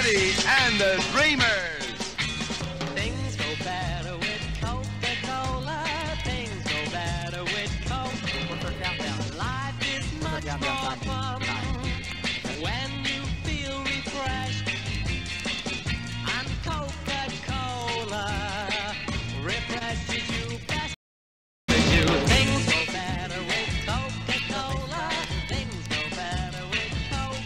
Eddie and the Dreamers. Things go better with Coca-Cola. Things go better with Coke. Life is much more fun when you feel refreshed. And Coca-Cola refreshes you best. Things go better with Coca-Cola. Things go better with Coke.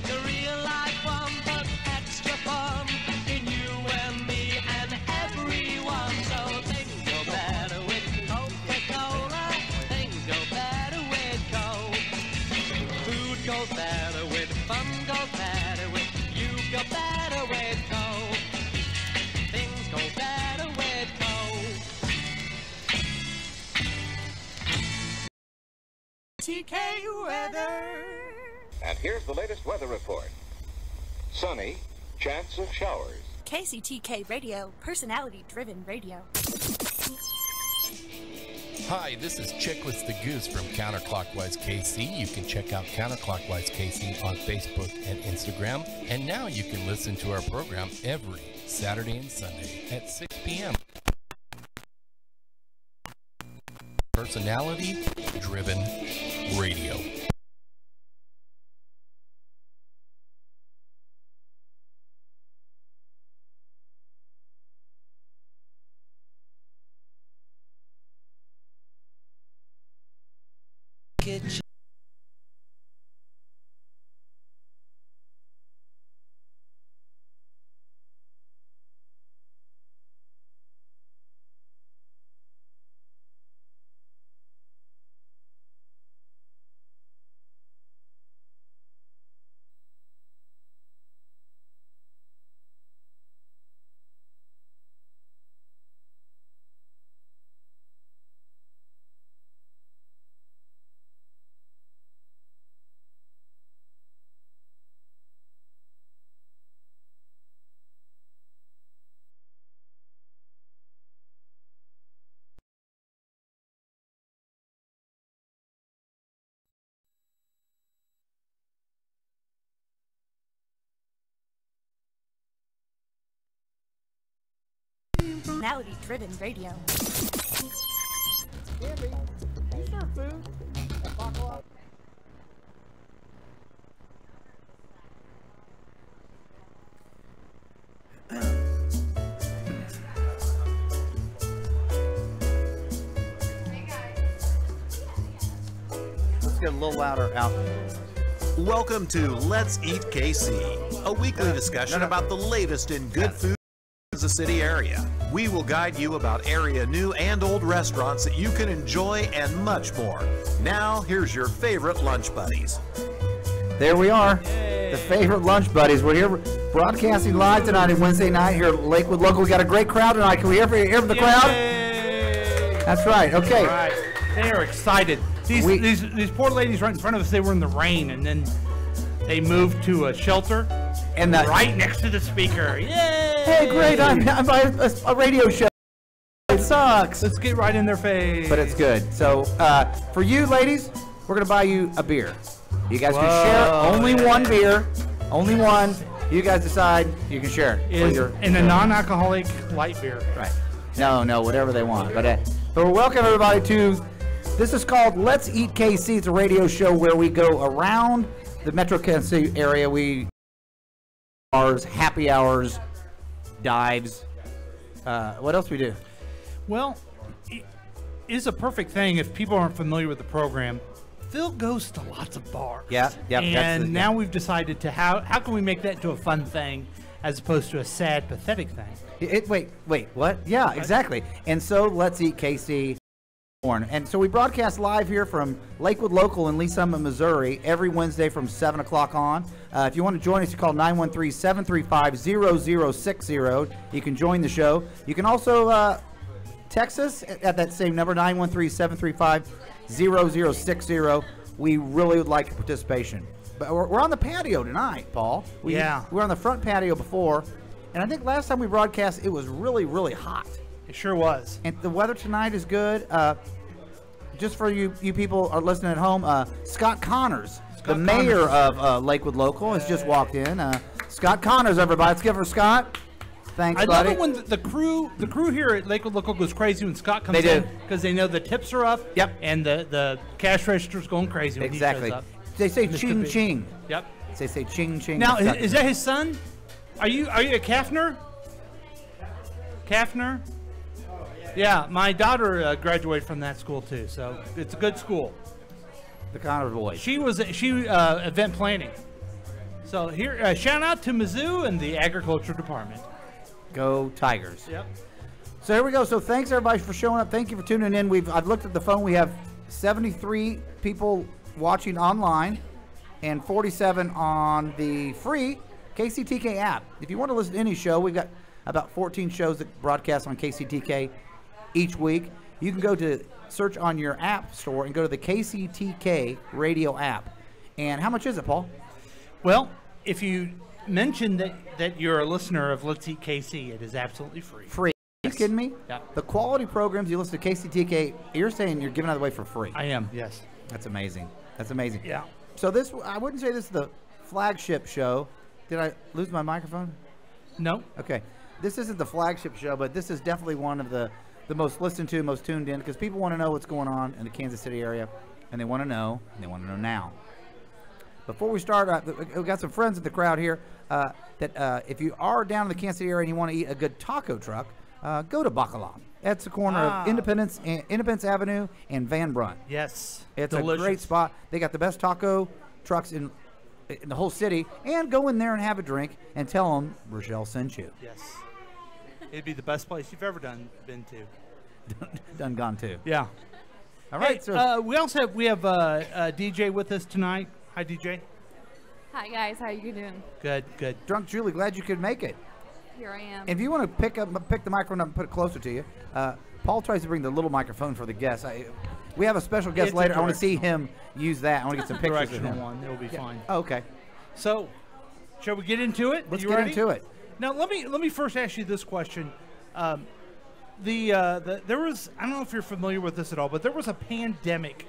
The real life fun, but extra fun in you and me and everyone. So things go better with Coca-Cola. Things go better with Coke. Food goes better with fun, goes better with you, go better with Coke. Things go better with Coke. TK weather. And here's the latest weather report. Sunny, chance of showers. KCTK Radio, personality-driven radio. Hi, this is Chickless the Goose from Counterclockwise KC. You can check out Counterclockwise KC on Facebook and Instagram. And now you can listen to our program every Saturday and Sunday at 6 p.m. Personality-driven radio. Personality-driven radio. Gabby, you serve food at Bacala? Let's get a little louder out. Welcome to Let's Eat KC, a weekly discussion about the latest in good food in the Kansas City area. We will guide you about area new and old restaurants that you can enjoy and much more. Now, here's your favorite lunch buddies. There we are, the favorite lunch buddies. We're here broadcasting live tonight on Wednesday night here at Lakewood Local. We got a great crowd tonight. Can we hear from the crowd? That's right. Okay. All right. They are excited. These poor ladies right in front of us, they were in the rain, and then they moved to a shelter and right next to the speaker. Yay! Hey, great. I'm by a radio show. It sucks. Let's get right in their face. But it's good. So for you ladies, we're going to buy you a beer. You guys can share only one beer. Only one. You guys decide. You can share it. In a non-alcoholic light beer. Right. No, whatever they want. But we're welcome everybody to, this is called Let's Eat KC. It's a radio show where we go around the Metro Kansas City area. We bars, happy hours, dives. What else we do? Well, it is a perfect thing if people aren't familiar with the program. Phil goes to lots of bars. Yeah. And now we've decided to how can we make that into a fun thing as opposed to a sad, pathetic thing? Wait, what? Yeah, exactly. And so Let's Eat KC. And so we broadcast live here from Lakewood Local in Lee Summit, Missouri, every Wednesday from 7 o'clock on. If you want to join us, you call 913-735-0060. You can join the show. You can also text us at that same number, 913-735-0060. We really would like your participation. But we're on the patio tonight, Paul. We were on the front patio before, and I think last time we broadcast, it was really, really hot. It sure was. And the weather tonight is good. Just for you people are listening at home, Scott Connors, the mayor of Lakewood Local, has just walked in. Scott Connors, everybody. Let's give her Scott. Thanks, I buddy. love it when the crew here at Lakewood Local goes crazy when Scott comes They in do. because they know the tips are up. Yep. And the cash register's going crazy when Exactly. he shows up. They say Mr. ching B. ching. Yep. They say ching ching. Now, Scott- is that his son? Are you a Kaffner? Kaffner? Yeah, my daughter graduated from that school too, so it's a good school. the Connors boys? She event planning. So here, shout out to Mizzou and the agriculture department. Go Tigers. Yep. So here we go. So thanks everybody for showing up. Thank you for tuning in. I've looked at the phone. We have 73 people watching online and 47 on the free KCTK app. If you want to listen to any show, we've got about 14 shows that broadcast on KCTK each week. You can go to search on your app store and go to the KCTK radio app. And how much is it, Paul? Well, if you mention that you're a listener of Let's Eat KC, it is absolutely free. Free. Are you kidding me? Yeah. The quality programs you listen to KCTK, you're saying you're giving it away for free. I am, yes. That's amazing. That's amazing. Yeah. So this, I wouldn't say this is the flagship show. Did I lose my microphone? No. Okay. This isn't the flagship show, but this is definitely one of the most listened to, most tuned in, because people want to know what's going on in the Kansas City area, and they want to know, now. Before we start, we've got some friends in the crowd here that if you are down in the Kansas City area and you want to eat a good taco truck, go to Bacala. That's the corner of Independence Avenue and Van Brunt. Yes. It's delicious. a great spot. They got the best taco trucks in the whole city. And go in there and have a drink and tell them Rochelle sent you. Yes. It'd be the best place you've ever been to. Done gone too. Yeah. All right. Hey, So we also have a DJ with us tonight. Hi, DJ. Hi guys, how you doing? Good, good. Drunk Julie, glad you could make it. Here I am. If you want to pick the microphone up and put it closer to you, Paul tries to bring the little microphone for the guests. We have a special guest It's later. a I want to see him use that. I want to get some pictures of Directional him. one. It'll be fine. Oh, okay. So, shall we get into it? Let's You get ready? into it. Now, let me first ask you this question. There was, I don't know if you're familiar with this at all, but there was a pandemic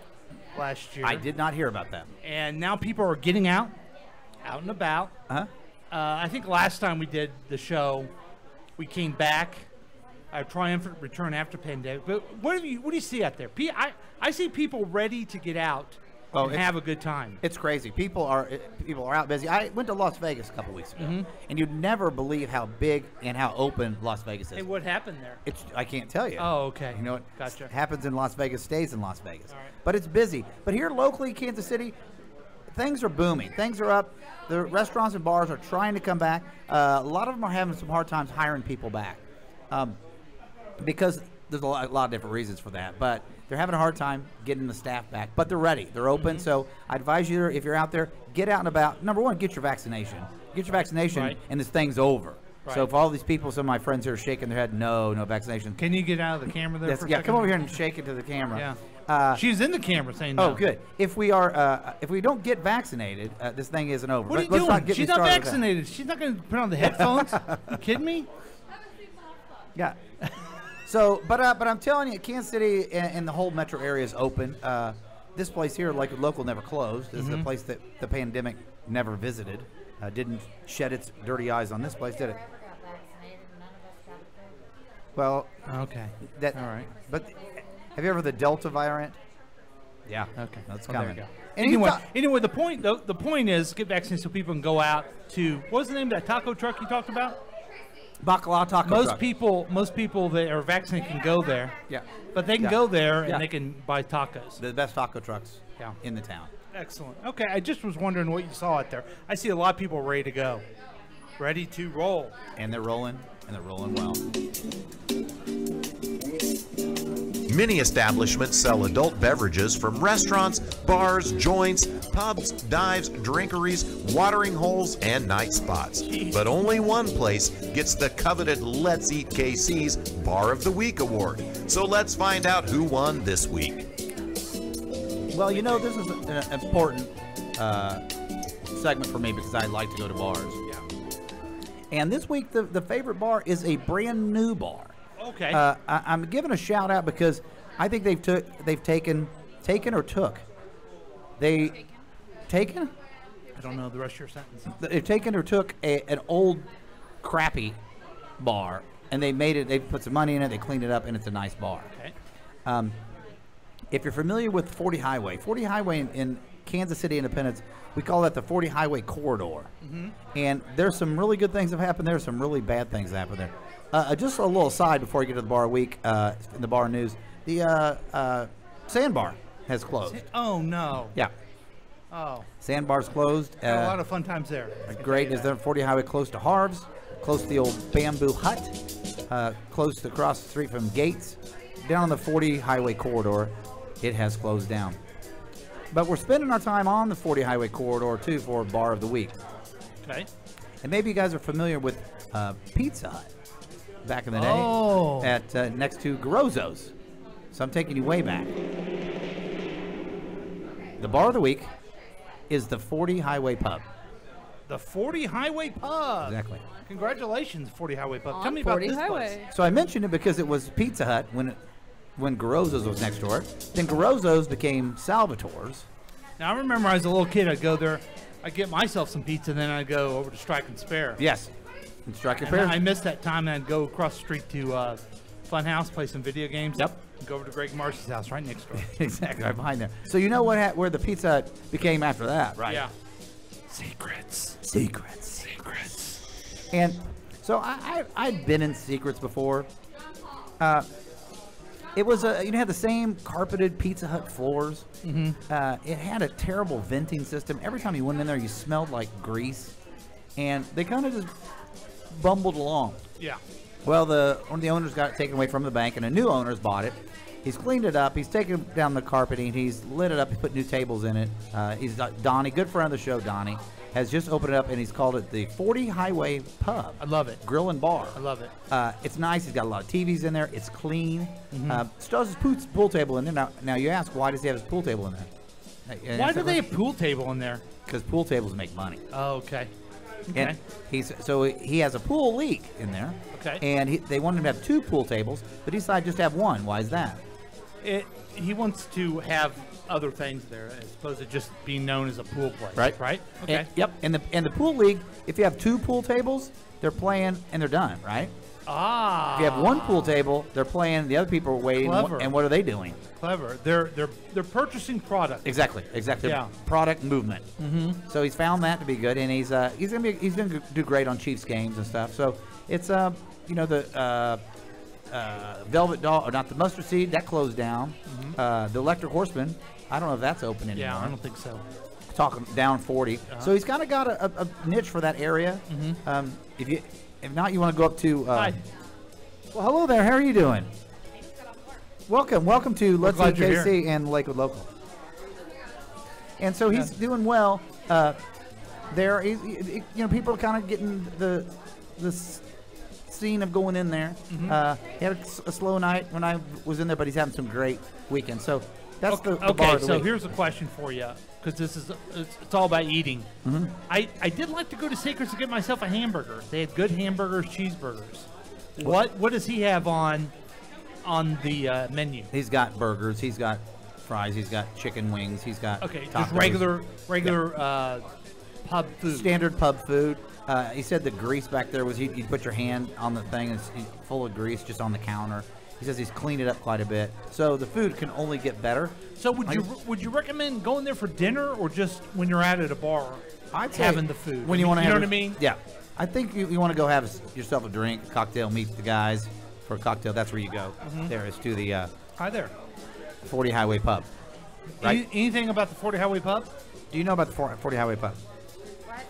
last year. I did not hear about that. And now people are getting out and about. Uh-huh. I think last time we did the show, we came back, a triumphant return after pandemic. But what do you see out there? I see people ready to get out and have a good time. It's crazy. People are out busy. I went to Las Vegas a couple weeks ago, and you'd never believe how big and how open Las Vegas is. Hey, what happened there? I can't tell you. Oh, okay. You know what Gotcha. happens in Las Vegas stays in Las Vegas. All right. But it's busy. But here locally, Kansas City, things are booming. Things are up. The restaurants and bars are trying to come back. A lot of them are having some hard times hiring people back because there's a lot of different reasons for that. But they're having a hard time getting the staff back. But they're ready. They're open. So I advise you, if you're out there, get out and about. Number one, get your vaccination. Get your vaccination, Right. and this thing's over. Right. So for all these people, some of my friends here are shaking their head, no vaccination. Can you get out of the camera there for a Yeah, second? come over here and shake it to the camera. Yeah. She's in the camera saying no. Oh, good. If we don't get vaccinated, this thing isn't over. What are you Let's doing? not get She's me not started with that. vaccinated. She's not going to put on the headphones. You kidding me? Yeah. So, but I'm telling you, Kansas City and the whole metro area is open. This place here, Lakewood Local, never closed. This is a place that the pandemic never visited. Didn't shed its dirty eyes on this place, did it? Well, Okay. that. All right. But have you ever the Delta variant? Yeah. Okay. That's Well, there coming. you go. And Anyway, the point is get vaccinated so people can go out to, what was the name of that taco truck you talked about? Bacala taco Most truck. people that are vaccinated can go there. Yeah. But they can Yeah. go there Yeah. and they can buy tacos. The best taco trucks Yeah. in the town. Excellent. Okay, I just was wondering what you saw out there. I see a lot of people ready to go, ready to roll. And they're rolling well. Many establishments sell adult beverages from restaurants, bars, joints, pubs, dives, drinkeries, watering holes, and night spots. But only one place gets the coveted Let's Eat KC's Bar of the Week award. So let's find out who won this week. Well, you know, this is an important segment for me because I like to go to bars. Yeah. And this week, the favorite bar is a brand new bar. Okay. I'm giving a shout out because I think they've taken or took. Taken? I don't know the rest of your sentence. They've taken or took an old, crappy bar, and they made it. They put some money in it. They cleaned it up, and it's a nice bar. Okay. If you're familiar with 40 Highway in Kansas City Independence, we call that the 40 Highway Corridor. And there's some really good things that happen there, some really bad things that happen there. Just a little aside before I get to the bar week, in the bar news, the Sandbar has closed. Oh, no. Yeah. Oh. Sandbar's closed. Had a lot of fun times there. Great. Is there 40 Highway close to Harv's, close to the old Bamboo Hut, close to across the street from Gates. Down on the 40 Highway Corridor, it has closed down. But we're spending our time on the 40 Highway Corridor, too, for Bar of the Week. Okay. And maybe you guys are familiar with Pizza Hut back in the day at next to Garozzo's. So I'm taking you way back. The Bar of the Week is the 40 Highway Pub. The 40 Highway Pub. Exactly. Congratulations, 40 Highway Pub. On Tell me about 40 this Highway. place. So I mentioned it because it was Pizza Hut when Garozzo's was next door. Then Garozzo's became Salvatore's. Now, I remember as a little kid, I'd go there, I'd get myself some pizza, then I'd go over to Strike and Spare. Yes. And Strike and And Spare. I missed that time, and I'd go across the street to Funhouse, play some video games. Yep. And go over to Greg Marsh's house right next door. Exactly, right behind there. So you know where the Pizza Hut became after that, right? Yeah. Secrets. Secrets. And so I'd been in Secrets before. It was had the same carpeted Pizza Hut floors. It had a terrible venting system. Every time you went in there, you smelled like grease, and they kind of just bumbled along. Yeah. Well, one of the owners got it taken away from the bank, and a new owner's bought it. He's cleaned it up. He's taken down the carpeting. He's lit it up. He put new tables in it. He's got Donnie, good friend of the show, Donnie, has just opened it up, and he's called it the 40 Highway Pub. I love it. Grill and bar. I love it. It's nice. He's got a lot of TVs in there. It's clean. Still has his pool table in there. Now you ask, why does he have his pool table in there? And Why do they have pool table in there? Because pool tables make money. Oh, okay. And he has a pool league in there. Okay. And they wanted him to have 2 pool tables, but he decided just to have 1. Why is that? He wants to have other things there as opposed to just being known as a pool place. Right? Okay. Yep. And the pool league, if you have 2 pool tables, they're playing and they're done, right? Ah. If you have 1 pool table, they're playing, the other people are waiting. Clever. And what are they doing? Clever. They're purchasing product. Exactly. Yeah. Product movement. So he's found that to be good, and he's gonna do great on Chiefs games and stuff. So it's the Velvet Doll, or not the Mustard Seed, that closed down. The Electric Horseman, I don't know if that's open anymore. Yeah, I don't think so. Talking down 40. So he's kind of got a niche for that area. If not, you want to go up to. Hi. Well, hello there. How are you doing? Welcome to Let's Eat glad you're KC and Lakewood Local. And so he's doing well. There, people are kind of getting the scene of going in there. He had a slow night when I was in there, but he's having some great weekends. So that's the bar of the so week. here's a question for you, because it's all about eating. I did like to go to Secrets to get myself a hamburger. They had good hamburgers, cheeseburgers. What does he have on the menu? He's got burgers. He's got fries. He's got chicken wings. He's got just tacos. regular pub food. Standard pub food. He said the grease back there was you put your hand on the thing and it's full of grease just on the counter. He says he's cleaned it up quite a bit. So the food can only get better. So would you recommend going there for dinner or just when you're out at a bar having the food? When you want to know have what I mean? Yeah. I think you want to go have yourself a drink, a cocktail, meet the guys for a cocktail. That's where you go. There is to the Hi there. 40 Highway Pub. Right? Anything about the 40 Highway Pub? Do you know about the 40 Highway Pub? What?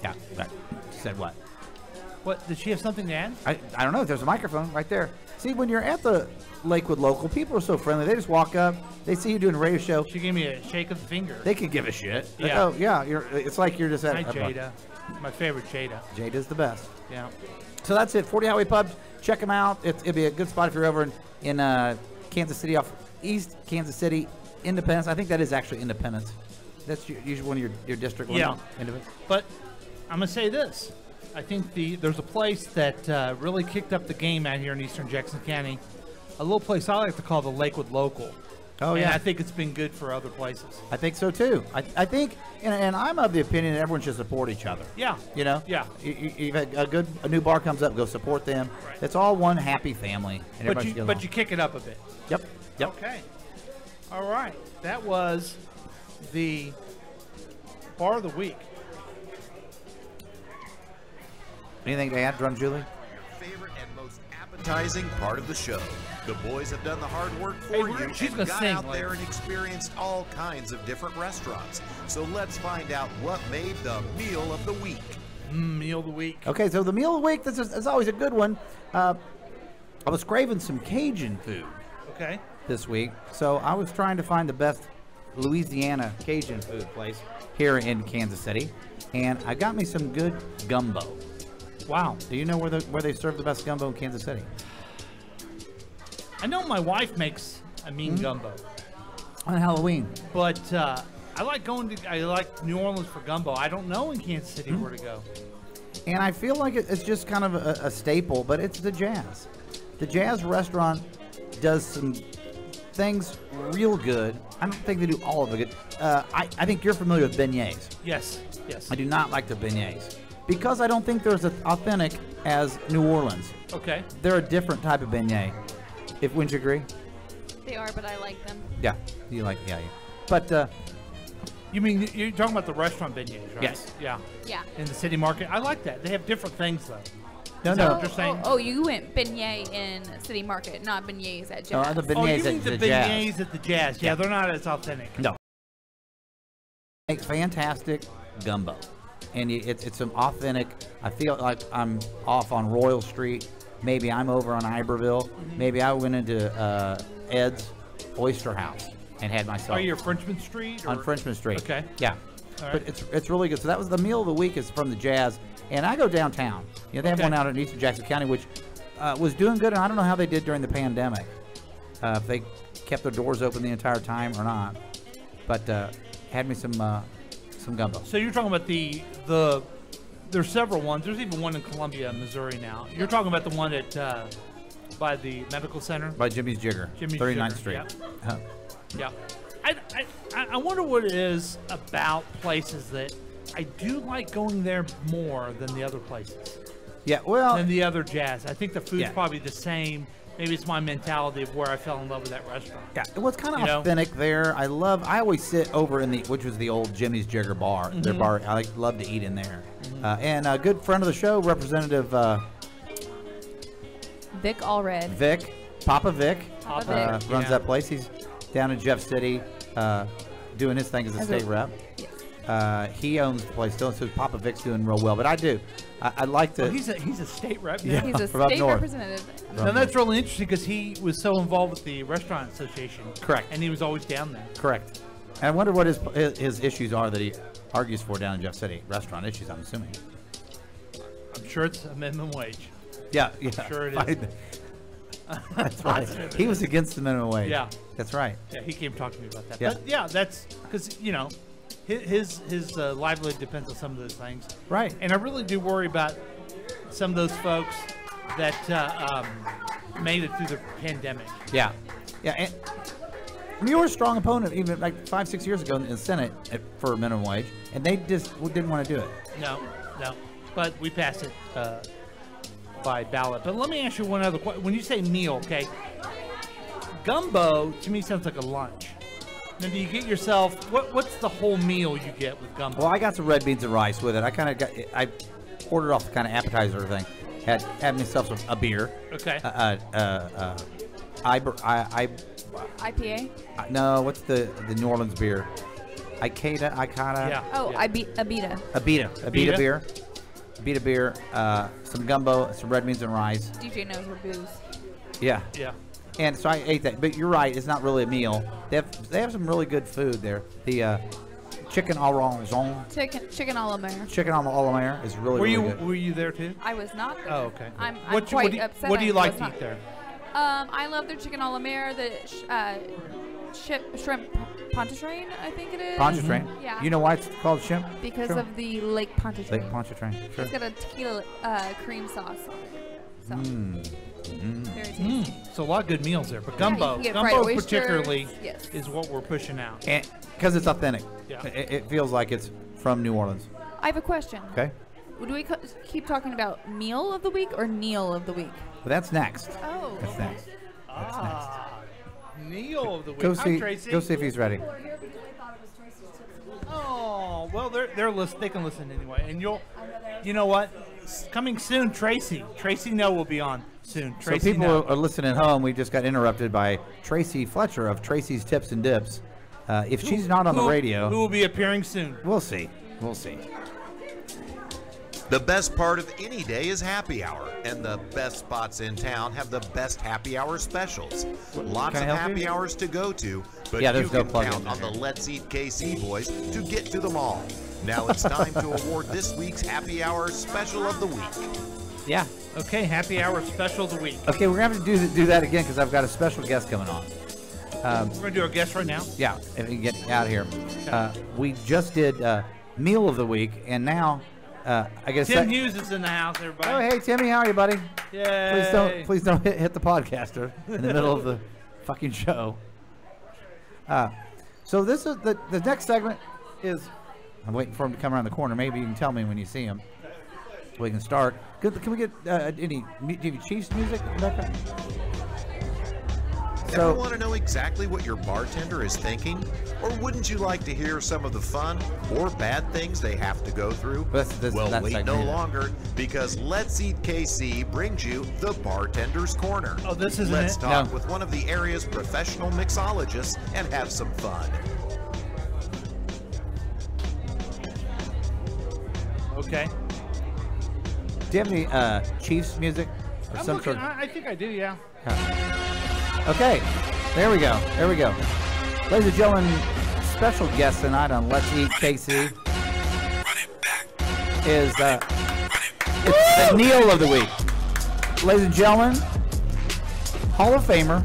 Yeah. Right. She said what? What, did she have something to add? I don't know. There's a microphone right there. See, when you're at the Lakewood Local, people are so friendly. They just walk up. They see you doing a radio show. She gave me a shake of the finger. They could give a shit. Like, Yeah. oh, yeah. It's like you're just at Hi, a bar. Jada. My favorite Jada. Jada's the best. Yeah. So that's it. 40 Highway Pub. Check them out. It'll be a good spot if you're over in Kansas City, off East Kansas City, Independence. I think that is actually Independence. That's usually one of your district. Yeah. Independence. But I'm going to say this. I think there's a place that really kicked up the game out here in eastern Jackson County. A little place I like to call the Lakewood Local. Oh, And yeah. I think it's been good for other places. I think so too. I think, and I'm of the opinion that everyone should support each other. Yeah. You know. Yeah. You've had a new bar comes up, go support them. Right. It's all one happy family. And But everybody should get along. you kick it up a bit. Yep. Yep. Okay. All right. That was the bar of the week. Anything to add, Drum Julie? Favorite and most appetizing part of the show. The boys have done the hard work Hey, for you she's and gonna got sing out later. there and experienced all kinds of different restaurants. So let's find out what made the meal of the week. Meal of the week. Okay, so the meal of the week, this is always a good one. I was craving some Cajun food Okay. this week, so I was trying to find the best Louisiana Cajun food place here in Kansas City, and I got me some good gumbo. Wow. Do you know where they serve the best gumbo in Kansas City? I know my wife makes a mean gumbo, On Halloween. but I like New Orleans for gumbo. I don't know in Kansas City where to go. And I feel like it's just kind of a staple, but it's the Jazz. The Jazz restaurant does some things real good. I don't think they do all of it good. I think you're familiar with beignets. Yes. Yes. I do not like the beignets because I don't think they're as authentic as New Orleans. Okay. They're a different type of beignet. Wouldn't you agree? They are, but I like them. Yeah, you like yeah. But You mean you're talking about the restaurant beignets, right? Yes. Yeah. Yeah. In the city market, I like that. They have different things though. no, Is that no. what you're saying? Oh, you went beignet in City Market, not beignets at No, Jazz. the Oh, you beignets mean at the the Jazz. beignets at the Jazz? Yeah, they're not as authentic. No. Makes fantastic gumbo, and it's some authentic. I feel like I'm off on Royal Street. Maybe I'm over on Iberville. Maybe I went into Ed's Oyster House and had myself. Are you at Frenchman Street? on or- Frenchman Street? Okay. Yeah. All But right. it's really good. So that was the meal of the week is from the Jazz, and I go downtown. You know, they have Okay. one out in Eastern Jackson County, which was doing good, and I don't know how they did during the pandemic. If they kept their doors open the entire time or not, but had me some gumbo. So you're talking about the there's several ones. There's even one in Columbia, Missouri now. You're talking about the one at by the medical center. By Jimmy's Jigger, Jimmy's 39th Jigger, Street. Yeah. I wonder what it is about places that I do like going there more than the other places, Yeah, well, than the other Jazz. I think the food's Yeah. probably the same. Maybe it's my mentality of where I fell in love with that restaurant. yeah, it was kind of You know? authentic there. I always sit over in which was the old Jimmy's Jigger bar. Their Mm-hmm. bar, I love to eat in there. And a good friend of the show, Representative Vic Allred. Vic, Papa Vic, Papa Vic. runs Yeah. that place. He's down in Jeff City doing his thing as a As state a- rep. He owns the place still, so Papa Vic's doing real well. But I do. I like to. Well, he's a state rep now. Yeah. He's a From up state north. representative. Now that's really interesting because he was so involved with the restaurant association. Correct. And he was always down there. Correct. And I wonder what his issues are that he argues for down in Jeff City. Restaurant issues, I'm assuming. I'm sure it's a minimum wage. Yeah, yeah. Sure it is. Right. That's right. He was against the minimum wage. Yeah. That's right. Yeah, he came talking to me about that. Yeah. But yeah, that's because his livelihood depends on some of those things. Right. And I really do worry about some of those folks that made it through the pandemic. Yeah. Yeah. And you were a strong opponent even like 5-6 years ago in the Senate for minimum wage, and they just didn't want to do it. No. But we passed it by ballot. But let me ask you one other question. When you say meal, okay, gumbo to me sounds like a lunch. Now, do you get yourself what's the whole meal you get with gumbo? Well, I got some red beans and rice with it. I ordered off the kind of appetizer thing. Had myself a beer. Okay. IPA? No, what's the New Orleans beer? Ikeda. Yeah. Oh, yeah. Abita. Abita beer. Abita beer. Some gumbo, some red beans and rice. DJ knows her booze. Yeah. Yeah. And so I ate that. But you're right, it's not really a meal. They have some really good food there. The chicken au raisin. Chicken a la mer. Chicken a la mer is really good. Were you there too? I was not there. Oh, okay. I'm What quite do upset. What do you I like was to not eat there? I love their chicken a la mer, the shrimp Pontchartrain, I think it is. Pontchartrain. Yeah. You know why it's called shrimp? Because Shrimp? of the Lake Pontchartrain. Lake Pontchartrain. Sure. It's got a tequila cream sauce on it. So very tasty. So a lot of good meals there, but Yeah, you gumbo, can get fried gumbo oysters, particularly yes. is what we're pushing out. And because it's authentic. Yeah. It feels like it's from New Orleans. I have a question. Okay. Do we keep talking about meal of the week or Neil of the week? But that's next. Oh. That's next. Neil of the week. Go Hi, see. Tracy. Go see if he's ready. Oh, well, they're listen. They can listen anyway. And you know what? Coming soon, Tracy. Tracy No will be on soon. So Tracy people No. are listening at home. We just got interrupted by Tracy Fletcher of Tracy's Tips and Dips. If she's not on the radio, who will be appearing soon? We'll see. We'll see. The best part of any day is happy hour, and the best spots in town have the best happy hour specials. Lots of Can I help happy you? hours to go to, but Yeah, you there's no can plug-in count on there. the Let's Eat KC boys to get to them all. Now it's time to award this week's happy hour special of the week. Yeah. Okay, happy hour special of the week. Okay, we're gonna have to do that again because I've got a special guest coming on. We're going to do our guest right now. Yeah, if you can get out of here. We just did Meal of the Week, and now I guess Tim Hughes is in the house, everybody. Oh, hey Timmy, how are you, buddy? Yay. Please don't hit the podcaster in the middle of the fucking show. So this is the next segment is. I'm waiting for him to come around the corner. Maybe you can tell me when you see him. So we can start. Can we get any Chiefs music in the background? Ever want to know exactly what your bartender is thinking? Or wouldn't you like to hear some of the fun or bad things they have to go through? Well, that's wait like no me. longer, because Let's Eat KC brings you the Bartender's Corner. Oh, this isn't Let's it? talk No. with one of the area's professional mixologists and have some fun. Okay. Do you have any Chiefs music or I'm some looking, sort? I think I do, yeah. Okay, there we go. There we go. Ladies and gentlemen, special guest tonight on Let's Eat KC is it's the Neil of the Week. Ladies and gentlemen, Hall of Famer,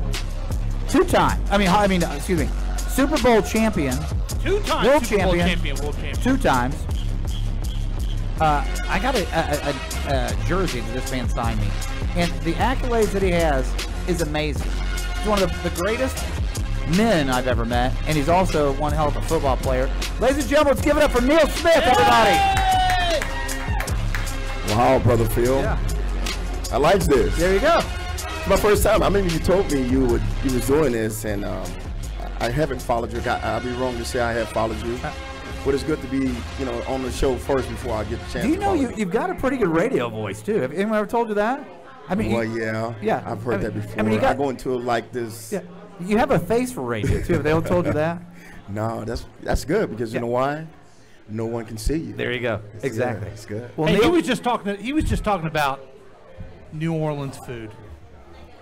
excuse me, Super Bowl champion, Two-time world Super Bowl champion, world champion. 2 times. I got a jersey that this man signed me, and the accolades that he has is amazing. He's one of the greatest men I've ever met, and he's also one hell of a football player. Ladies and gentlemen, let's give it up for Neil Smith, everybody. Wow, Brother Phil. Yeah. I like this. There you go. It's my first time. I remember you told me you was doing this, and I haven't followed you. I'd be wrong to say I have followed you. But it's good to be, on the show first before I get the chance. Do you to know follow you've got a pretty good radio voice too? Have anyone ever told you that? I mean, Well, yeah. I've heard that before. you got, I go into it like this. Yeah, you have a face for radio too. Have they all told you that? No, that's good because you know why? No one can see you. There you go. It's Exactly. Good. It's good. Well, Hey, Neil, he was just talking about New Orleans food.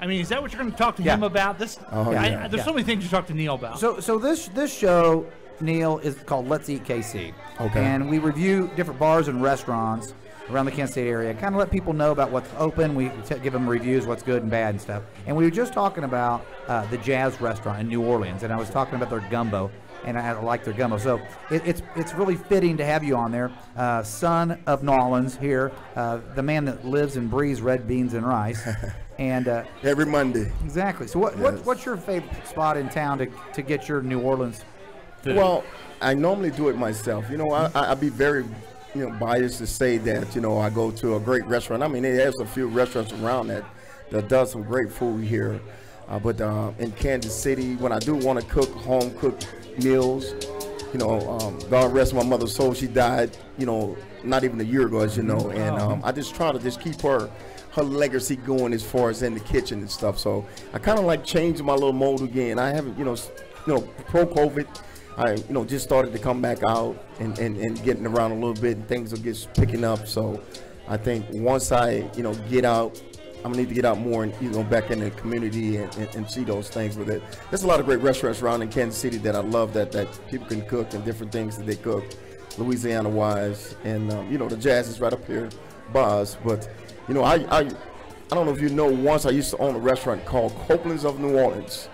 I mean, is that what you're going to talk to him about? There's so many things to talk to Neil about. So this show, Neil, is called Let's Eat KC. Okay. And we review different bars and restaurants around the Kansas City area. Kind of let people know about what's open. We give them reviews, what's good and bad and stuff. And we were just talking about the Jazz restaurant in New Orleans, and I was talking about their gumbo, and I like their gumbo. So it's really fitting to have you on there, son of New Orleans here, the man that lives and breathes red beans and rice. And every Monday. Exactly. So what's your favorite spot in town to get your New Orleans food? Well, I normally do it myself. I'd be very, biased to say that, I go to a great restaurant. I mean, there's a few restaurants around that does some great food here. But in Kansas City, when I do want to cook home-cooked meals, God rest my mother's soul, she died, not even a year ago, as you know. And I just try to just keep her legacy going as far as in the kitchen and stuff. So I kind of like changing my little mold again. I haven't, pro-COVID, I, just started to come back out and getting around a little bit, and things are just picking up. So I think once I, get out, I'm gonna need to get out more and, back in the community and see those things with it. There's a lot of great restaurants around in Kansas City that I love that people can cook and different things that they cook, Louisiana-wise. And, the Jazz is right up here, bars. But, I don't know if you know, once I used to own a restaurant called Copeland's of New Orleans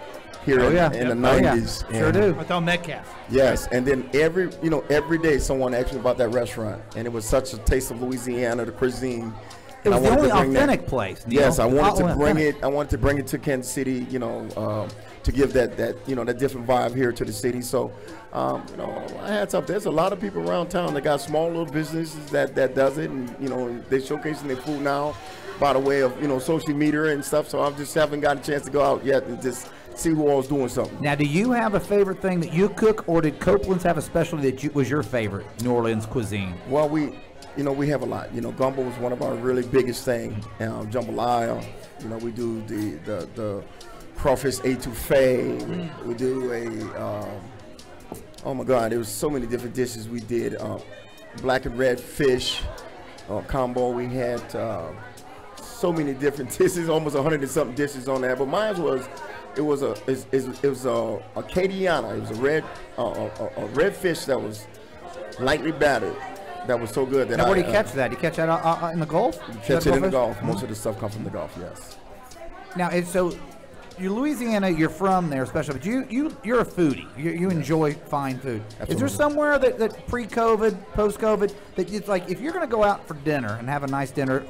here in the 90s. Sure do. I thought Metcalf. Yes, and then every day someone asked me about that restaurant, and it was such a taste of Louisiana, the cuisine, It was I the wanted only to bring that- authentic place. Neil. Yes, I wanted to bring Authentic. it. I wanted to bring it to Kansas City. To give that that different vibe here to the city. So, I had something. There's a lot of people around town that got small little businesses that does it, and they're showcasing their food now by the way of social media and stuff. So I just haven't gotten a chance to go out yet and just see who all's doing something. Now, do you have a favorite thing that you cook, or did Copeland's have a specialty that was your favorite New Orleans cuisine? Well, we have a lot. Gumbo was one of our really biggest things. Jambalaya. We do the crawfish etouffee. We do oh my God, there was so many different dishes we did. Black and red fish combo. We had so many different dishes, almost 100 and something dishes on that. But mine was a Acadiana. It was a red fish that was lightly battered. That was so good. Now, where do you catch that? Do you catch that in the Gulf? Catch it in the Gulf. Most of the stuff comes from the Gulf. Yes. Now, so you're Louisiana. You're from there, especially. But you're a foodie. You enjoy fine food. Absolutely. Is there somewhere that pre-COVID, post-COVID, that it's like if you're going to go out for dinner and have a nice dinner,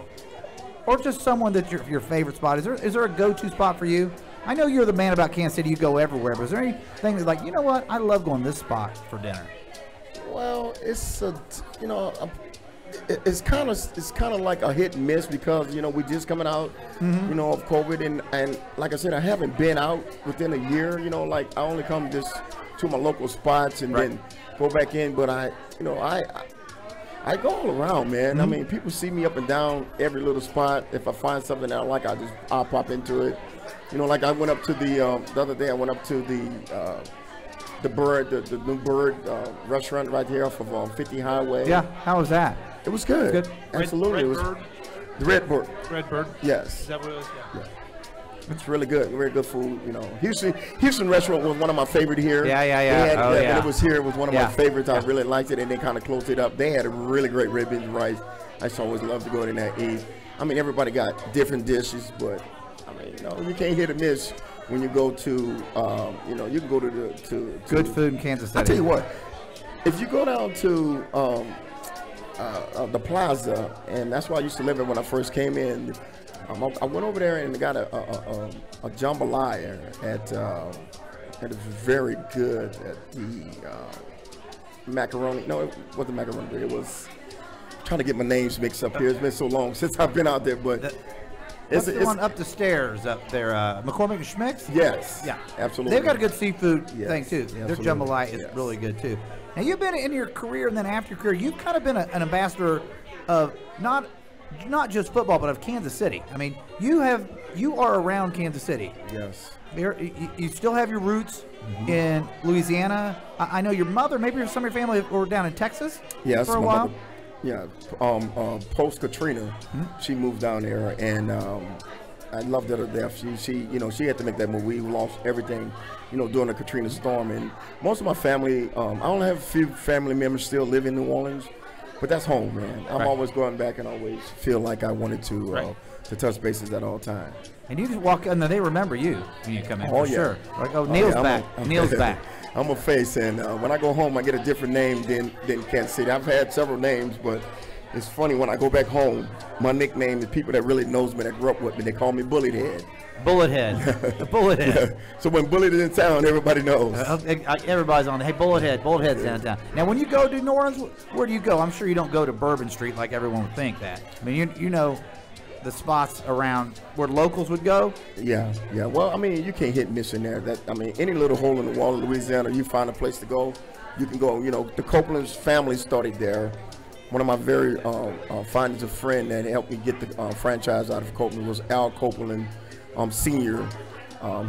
or just someone that's your favorite spot? Is there a go-to spot for you? I know you're the man about Kansas City. You go everywhere. But is there anything that's like, you know what? I love going to this spot for dinner. Well, it's it's kind of like a hit and miss because we just coming out of COVID and like I said, I haven't been out within a year. Like I only come just to my local spots and then go back in. But I go all around, man. I mean, people see me up and down every little spot. If I find something that I like, I'll pop into it. Like I went up to the other day. I went up to the new Bird restaurant right here off of 50 Highway. Yeah, how was that? It was good. Good. Absolutely. It was the Red Bird. Red Bird. Yes. Is that what it was? Yeah. It's really good. Very good food. Houston restaurant was one of my favorite here. Yeah. When it was here, it was one of my favorites. I really liked it, and they kind of closed it up. They had a really great red beans and rice. I just always love to go in there and eat. I mean, everybody got different dishes, but I mean, you can't hit or miss when you go to, you can go to good food in Kansas City. I tell you what, if you go down to the Plaza, and that's where I used to live in when I first came in. I went over there and got a jambalaya that is very good at the macaroni. No, it wasn't macaroni, but it was. I'm trying to get my names mixed up here. It's been so long since I've been out there, but. What's the one up the stairs up there? McCormick and Schmick's? Yes. Yeah. Absolutely. They've got a good seafood thing, too. Yeah, their jambalaya is really good, too. Now, you've been in your career and then after your career, you've kind of been an ambassador of not just football, but of Kansas City. I mean, you are around Kansas City. Yes. You still have your roots in Louisiana. I know your mother, maybe some of your family were down in Texas for a while. Mother. Yeah, post Katrina, she moved down there, and I loved her to death. She had to make that move. We lost everything, during the Katrina storm, and most of my family. I only have a few family members still live in New Orleans, but that's home, man. I'm always going back, and always feel like I wanted to touch bases at all times. And you just walk in, and they remember you when you come in. Oh, for yeah. Sure. Like, Neil's back. Neil's back. I'm a face, and when I go home, I get a different name than Kansas City. I've had several names, but it's funny when I go back home, my nickname is people that really knows me, that grew up with me. They call me Bullet Head. Bullet Head. The Bullet Head. Yeah. So when Bullet is in town, everybody knows. Everybody's on. Hey, Bullet Head. Bullet Head's downtown. Now, when you go to New Orleans, where do you go? I'm sure you don't go to Bourbon Street like everyone would think that. I mean, you know the spots around where locals would go. Yeah. Well, I mean, you can't hit and miss in there. Any little hole in the wall in Louisiana, you find a place to go. You can go. The Copeland's family started there. One of my very findings of friend that helped me get the franchise out of Copeland was Al Copeland Sr.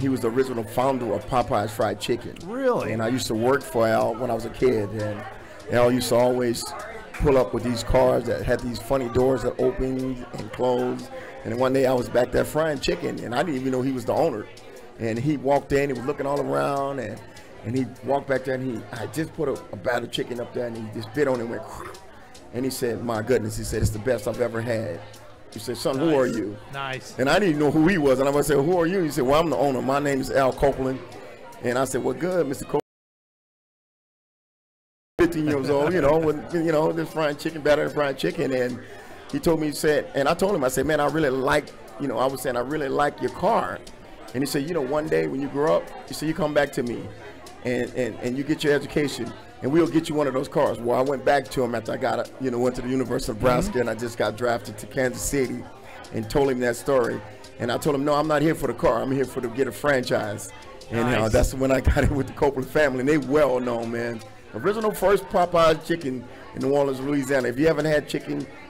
He was the original founder of Popeye's Fried Chicken. Really? And I used to work for Al when I was a kid, and Al used to always pull up with these cars that had these funny doors that opened and closed. And then one day I was back there frying chicken, and I didn't even know he was the owner. And he walked in, he was looking all around, and he walked back there, and I just put a battered chicken up there, and he just bit on it and went, and he said, my goodness, he said, it's the best I've ever had. He said, son, who are you? Nice. And I didn't even know who he was. And I said, who are you? He said, well, I'm the owner. My name is Al Copeland. And I said, well, good, Mr. Copeland. 15 years old, with, just frying chicken, batter and frying chicken. And, he told me, he said, and I told him, I said, man, I really like, you know, I was saying, I really like your car. And he said, you know, one day when you grow up, he said, you come back to me and you get your education and we'll get you one of those cars. Well, I went back to him after I got, you know, went to the University of Nebraska and I just got drafted to Kansas City and told him that story. And I told him, no, I'm not here for the car. I'm here for to get a franchise. And that's when I got in with the Copeland family. And they well known, man. Original first Popeyes chicken in New Orleans, Louisiana. If you haven't had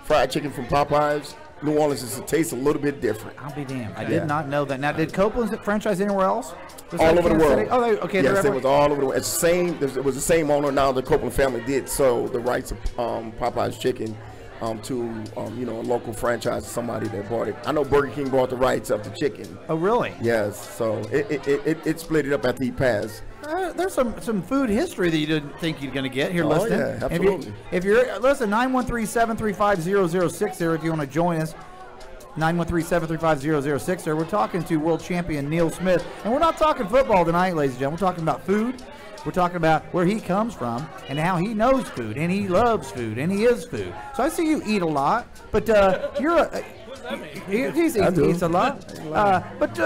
fried chicken from Popeyes, New Orleans is tastes a little bit different. I'll be damned. I did not know that. Now, did Copeland's franchise anywhere else? All over the world. City? Oh, okay. Yes, it was all over the world. It's the same. It was the same owner. Now the Copeland family did sell the rights of Popeyes chicken to you know, a local franchise, somebody that bought it. I know Burger King bought the rights of the chicken. Oh, really? Yes. So it split it up after he passed. There's some food history that you didn't think you're going to get here listening. Yeah, absolutely. If you're listen, 913-735-0060 if you want to join us. 913-735-0060. We're talking to world champion Neil Smith, and we're not talking football tonight, ladies and gentlemen. We're talking about food. We're talking about where he comes from and how he knows food and he loves food and he is food. So I see you eat a lot, but you're he eats a lot. But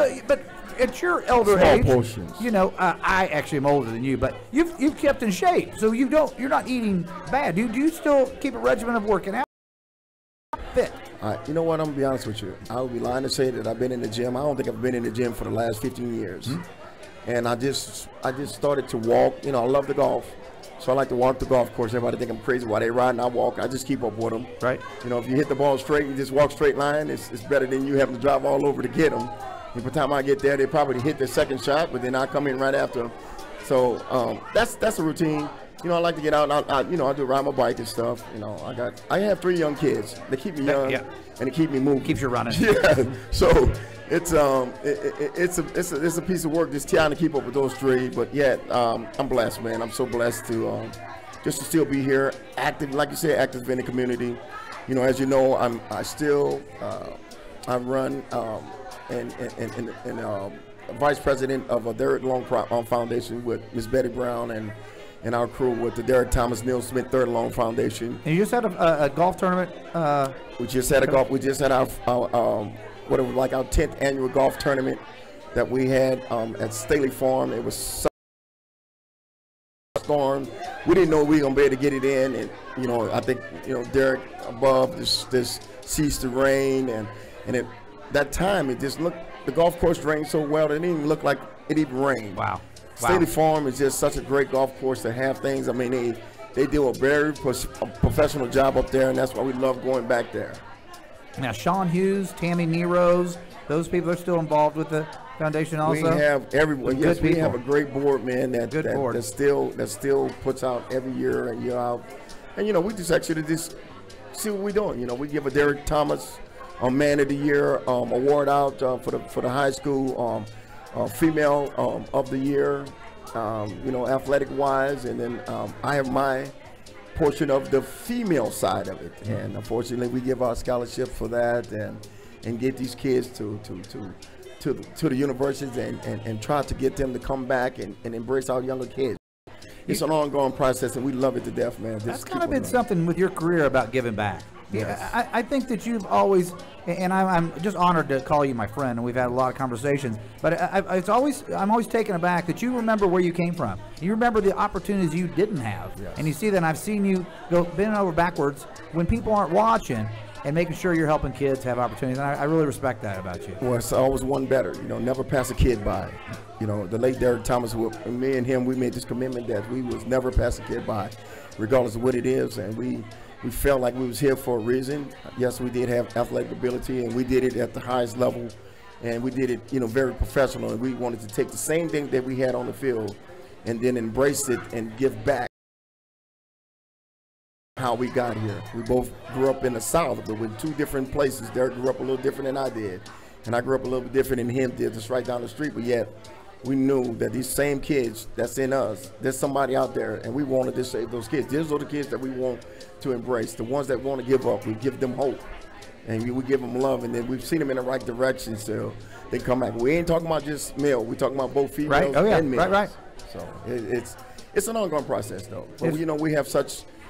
at your elder age, portions. You know, I actually am older than you, but you've kept in shape, so you're not eating bad. Do you still keep a regimen of working out? Fit. You know what? I'm gonna be honest with you. I would be lying to say that I've been in the gym. I don't think I've been in the gym for the last 15 years. Mm-hmm. And I just started to walk. You know, I love the golf, so I like to walk the golf course. Everybody think I'm crazy while they ride and I walk. I just keep up with them. Right. You know, if you hit the ball straight, you just walk straight line. It's better than you having to drive all over to get them. And by the time I get there, they probably hit their second shot, but then I come in right after them. So that's a routine. You know, I like to get out and I do ride my bike and stuff. You know, I have 3 young kids. They keep me young and they keep me moving. Keeps you running. Yeah. So it's a piece of work just trying to keep up with those 3. But yet I'm blessed, man. I'm so blessed to just to still be here, active, like you said, active in the community. You know, as you know, I run and vice president of a Derek Long Foundation with Miss Betty Brown and our crew with the Derek Thomas Neil Smith Third Long Foundation. And you just had a golf tournament. We just had our our 10th annual golf tournament that we had at Staley Farm. It was so storm. We didn't know we were gonna be able to get it in, and you know, I think, you know, Derek above this ceased to rain, and that time it just looked, the golf course drained so well that it didn't even look like it even rained. Wow. Staley Farm is just such a great golf course to have things. I mean, they do a very professional job up there, and that's why we love going back there. Now, Sean Hughes, Tammy Neros, those people are still involved with the foundation also? We have everyone. Yes, we have a great board, man, that still puts out every year and year out. And, you know, we just actually just see what we're doing. You know, we give a Derek Thomas Man of the Year award out for the high school female of the year, you know, athletic wise, and then I have my portion of the female side of it, and unfortunately we give our scholarship for that and get these kids to the universities and try to get them to come back and embrace our younger kids. It's an ongoing process, and we love it to death, man. That's kind of been something with your career about giving back. Yes. I think that you've always, and I'm just honored to call you my friend, and we've had a lot of conversations, but I'm always taken aback that you remember where you came from. You remember the opportunities you didn't have. Yes. And you see that, and I've seen you go bend over backwards when people aren't watching and making sure you're helping kids have opportunities, and I really respect that about you. Well, it's always one better. You know, never pass a kid by. You know, the late Derek Thomas, me and him, we made this commitment that we was never pass a kid by, regardless of what it is, and we felt like we was here for a reason. Yes, we did have athletic ability, and we did it at the highest level, and we did it, you know, very professional, and we wanted to take the same thing that we had on the field and then embrace it and give back how we got here. We both grew up in the South, but with 2 different places. Derek grew up a little different than I did, and I grew up a little bit different than him did, just right down the street, but yet we knew that these same kids that's in us, there's somebody out there, and we wanted to save those kids. These are the kids that we want to embrace. The ones that want to give up, we give them hope, and we give them love, and then we've seen them in the right direction, so they come back. We ain't talking about just male. We talking about both females and males. Right. So it's an ongoing process, though. But you know, we have such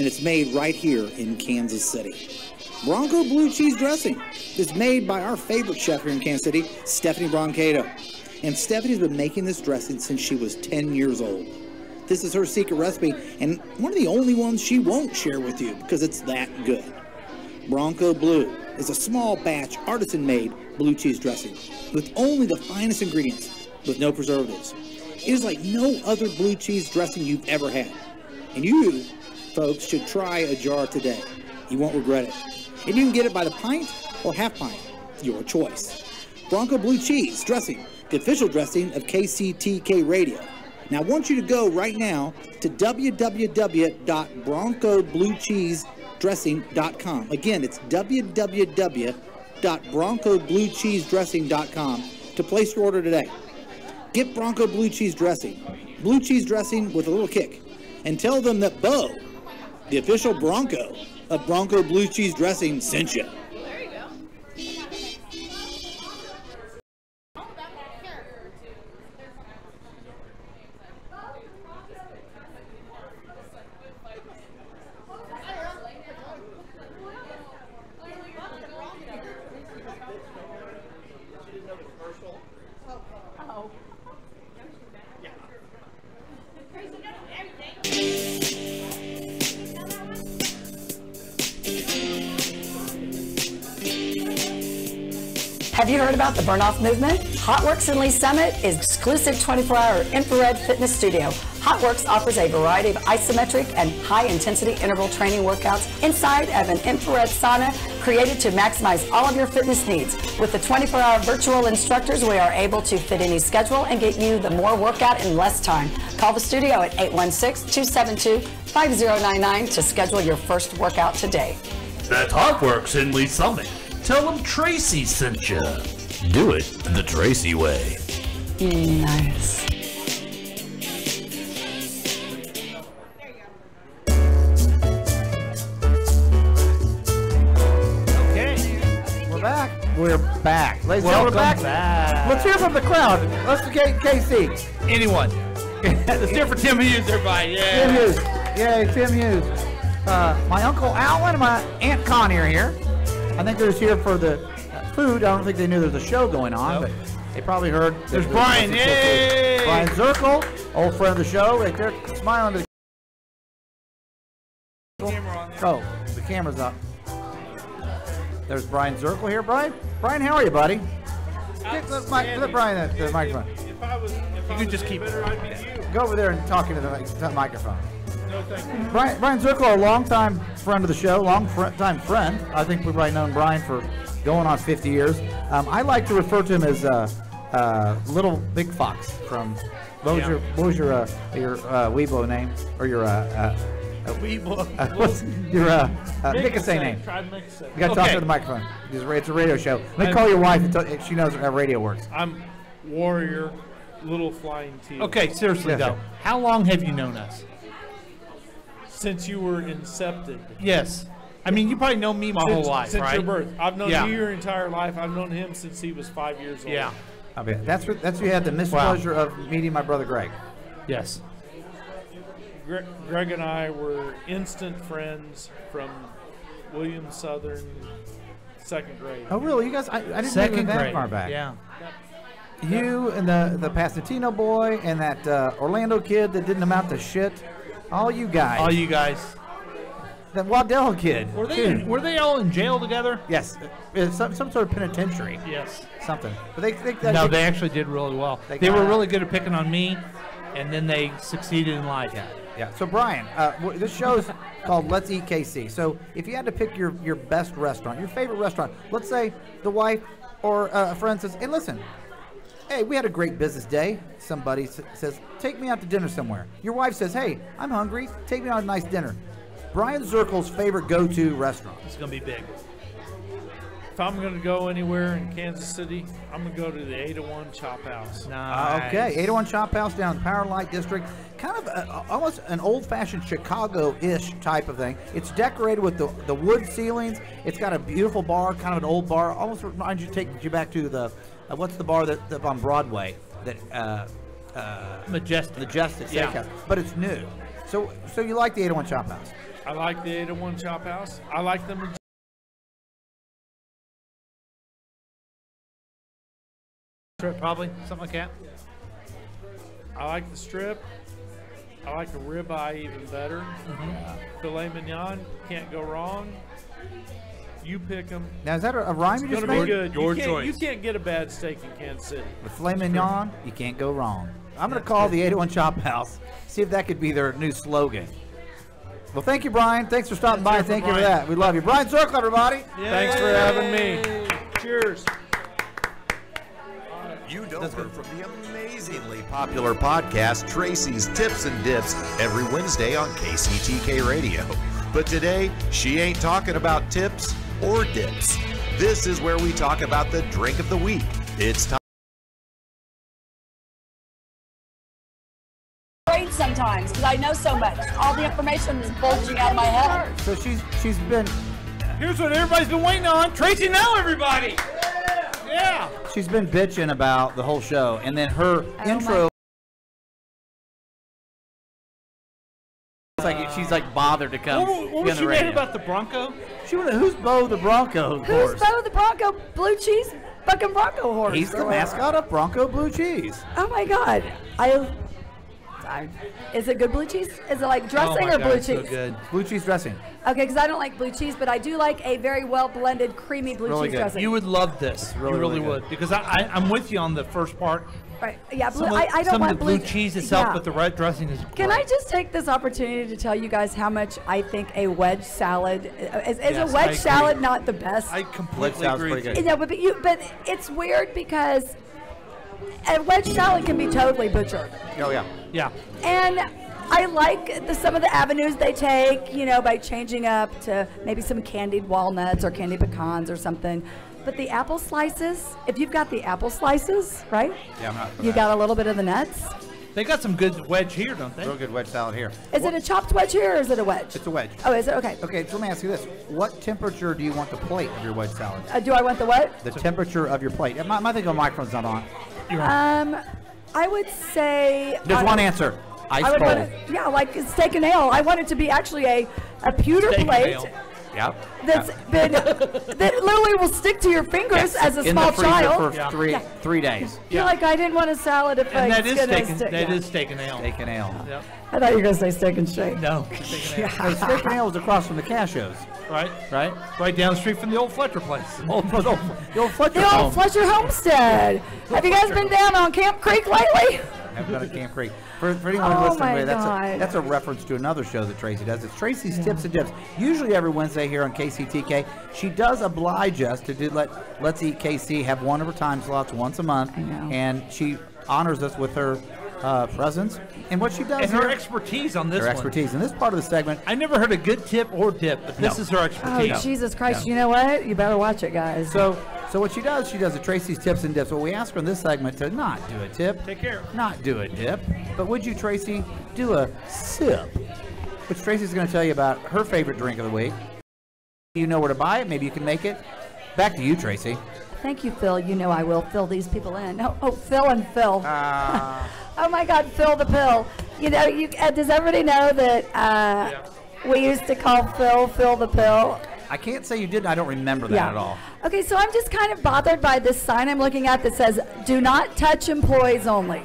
and it's made right here in Kansas City. Bronco Blue Cheese Dressing is made by our favorite chef here in Kansas City, Stephanie Broncato. And Stephanie's been making this dressing since she was 10 years old. This is her secret recipe, and one of the only ones she won't share with you because it's that good. Bronco Blue is a small batch, artisan-made blue cheese dressing with only the finest ingredients, with no preservatives. It is like no other blue cheese dressing you've ever had. And you, folks, should try a jar today. You won't regret it. And you can get it by the pint or half pint, your choice. Bronco Blue Cheese Dressing, the official dressing of KCTK Radio. Now, I want you to go right now to www.broncobluecheesedressing.com. Again, it's www.broncobluecheesedressing.com to place your order today. Get Bronco Blue Cheese Dressing with a little kick, and tell them that Bo, the official Bronco of Bronco Blue Cheese Dressing, sent you. There you go. Have you heard about the Burnoff Movement? HotWorks in Lee Summit is exclusive 24-hour infrared fitness studio. HotWorks offers a variety of isometric and high-intensity interval training workouts inside of an infrared sauna created to maximize all of your fitness needs. With the 24-hour virtual instructors, we are able to fit any schedule and get you the more workout in less time. Call the studio at 816-272-5099 to schedule your first workout today. That's HotWorks in Lee Summit. Tell them Tracy sent you. Do it the Tracy way. Nice. Okay, we're back. We're back. Ladies and gentlemen, we're back. Let's hear from the crowd. Let's get KC. Anyone. Let's hear for Tim Hughes, everybody. Yeah. Tim Hughes. Yay, Tim Hughes. My Uncle Alan and my Aunt Connie are here. I think they're just here for the food. I don't think they knew there was a show going on, but they probably heard. There's Brian. Yay! Brian Zirkle, old friend of the show, right there, smiling to the camera on there. Oh, the camera's up. There's Brian Zirkle here. Brian, how are you, buddy? Let Brian the microphone. If I was, You could just keep it. I'd be you. Go over there and talk into the microphone. No, thank you. Brian Zirkle, a longtime friend of the show, time friend. I think we've probably known Brian for going on 50 years. I like to refer to him as Little Big Fox from. What was your Weebo name or your Weebo? What's your Nickasay name? You got to talk to the microphone. It's a radio show. Let me call your wife and she knows how radio works. I'm Warrior, Little Flying Teal. Okay, seriously though, how long have you known us? Since you were incepted. Yes. I mean, you probably know me my whole life, since right? Since your birth. I've known you your entire life. I've known him since he was 5 years old. Yeah. I mean, that's who had the mispleasure of meeting my brother Greg. Yes. Greg and I were instant friends from William Southern, second grade. Oh, really? You guys? I didn't Second know that grade. far back. Yeah. You and the Pasatino boy and that Orlando kid that didn't amount to shit. All you guys. All you guys. That Waddell kid. Were they all in jail together? Yes. Some sort of penitentiary. Yes. Something. But they actually did really well. They were really good at picking on me, and then they succeeded in life. Yeah. So Brian, this show's called Let's Eat KC. So if you had to pick your best restaurant, your favorite restaurant, let's say the wife or a friend says, "Hey, listen. Hey, we had a great business day." Somebody says, "Take me out to dinner somewhere." Your wife says, "Hey, I'm hungry. Take me on a nice dinner." Brian Zirkle's favorite go-to restaurant. It's going to be big. If I'm going to go anywhere in Kansas City, I'm going to go to the 801 Chop House. Nice. Okay, 801 Chop House down in the Power Light District. Kind of almost an old-fashioned Chicago-ish type of thing. It's decorated with the wood ceilings. It's got a beautiful bar, kind of an old bar. Almost reminds you, takes you back to the, what's the bar that's on Broadway? That Majestic Steakhouse. But it's new. So you like the 801 Chop House? I like the 801 Chop House. I like them. Probably something like that. I like the strip. I like the ribeye even better. Filet mignon, can't go wrong. You pick them. Now, is that a rhyme you It's just gonna made? be good. Your You choice. can't get a bad steak in Kansas City. With filet mignon, you can't go wrong. I'm going to call the 801 Chop House, see if that could be their new slogan. Well, thank you, Brian. Thanks for stopping by. Thank you for that. We love you. Brian Circle, everybody. Thanks for having me. Cheers. You know her from the amazingly popular podcast Tracy's Tips and Dips every Wednesday on KCTK Radio. But today, she ain't talking about tips or dips. This is where we talk about the drink of the week. It's time. Great sometimes because I know so much. All the information is bulging out of my head. So she's been Here's what everybody's been waiting on. Tracy, now everybody. Yeah. she's been bitching about the whole show, and then her intro. It's like she's like bothered to come. What was she mad about the Bronco? She wanted, who's Bo the Bronco Who's horse? Bo the Bronco Blue Cheese fucking Bronco horse? He's the mascot of Bronco Blue Cheese. Oh my God. Is it good blue cheese? Is it like dressing or blue cheese? Good. Blue cheese dressing. Okay, because I don't like blue cheese, but I do like a very well blended, creamy blue Really cheese good. dressing. You would love this. really, you really really good. would. Because I'm with you on the first part. Right. Yeah, blue, Some of, I don't some want of the blue cheese itself, but the red dressing is great. Can I just take this opportunity to tell you guys how much I think a wedge salad is Yes, a I wedge agree. salad not the best? I completely agree. You know, but it's weird because a wedge salad can be totally butchered. Oh yeah. Yeah. And I like some of the avenues they take, you know, by changing up to maybe some candied walnuts or candied pecans or something. But the apple slices, if you've got the apple slices, right? Yeah, I'm not. You got a little bit of the nuts. They got some good wedge here, don't they? Real good wedge salad here. Is it a chopped wedge here or is it a wedge? It's a wedge. Oh, is it? Okay. Okay, so let me ask you this. What temperature do you want the plate of your wedge salad? Do I want the what? The temperature of your plate. My thing on microphone's not on. I would say. There's one answer. Ice I would cold. want it, yeah, like steak and ale. I want it to be actually a pewter Steak and plate. ale. Yep. That's been that literally will stick to your fingers as a in small the freezer child. for three days. You're like, I didn't want a salad if And I that is steak and ale. Steak and ale. Yep. I thought you were gonna say steak and shake. No. Steak and ale. Hey, steak and ale is across from the Cashews. Right. Right? Right down the street from the old Fletcher place. The old Fletcher The home. old Fletcher Homestead. Have you guys been down on Camp Creek lately? I've been at Camp Creek. For anyone Oh listening, my God. that's a reference to another show that Tracy does. It's Tracy's Tips and Dips. Usually every Wednesday here on KCTK. She does oblige us to do Let's Eat KC, have one of her time slots once a month. I know. And she honors us with her presence. And what she does And her here- expertise on this her one. expertise. In this part of the segment, I never heard a good tip or dip, but this No. is her Oh, expertise. Jesus Christ. No. You know what? You better watch it, guys. So what she does a Tracy's Tips and Dips. Well, we ask her in this segment to not do a tip, Take care. not do a dip, but would you, Tracy, do a sip? Which Tracy's going to tell you about her favorite drink of the week. You know where to buy it. Maybe you can make it. Back to you, Tracy. Thank you, Phil. You know I will fill these people in. Oh, Phil and Phil. Oh my God, Phil the pill. You know, does everybody know that we used to call Phil the pill? I can't say you didn't. I don't remember that at all. Okay, so I'm just kind of bothered by this sign I'm looking at that says, "Do not touch employees only."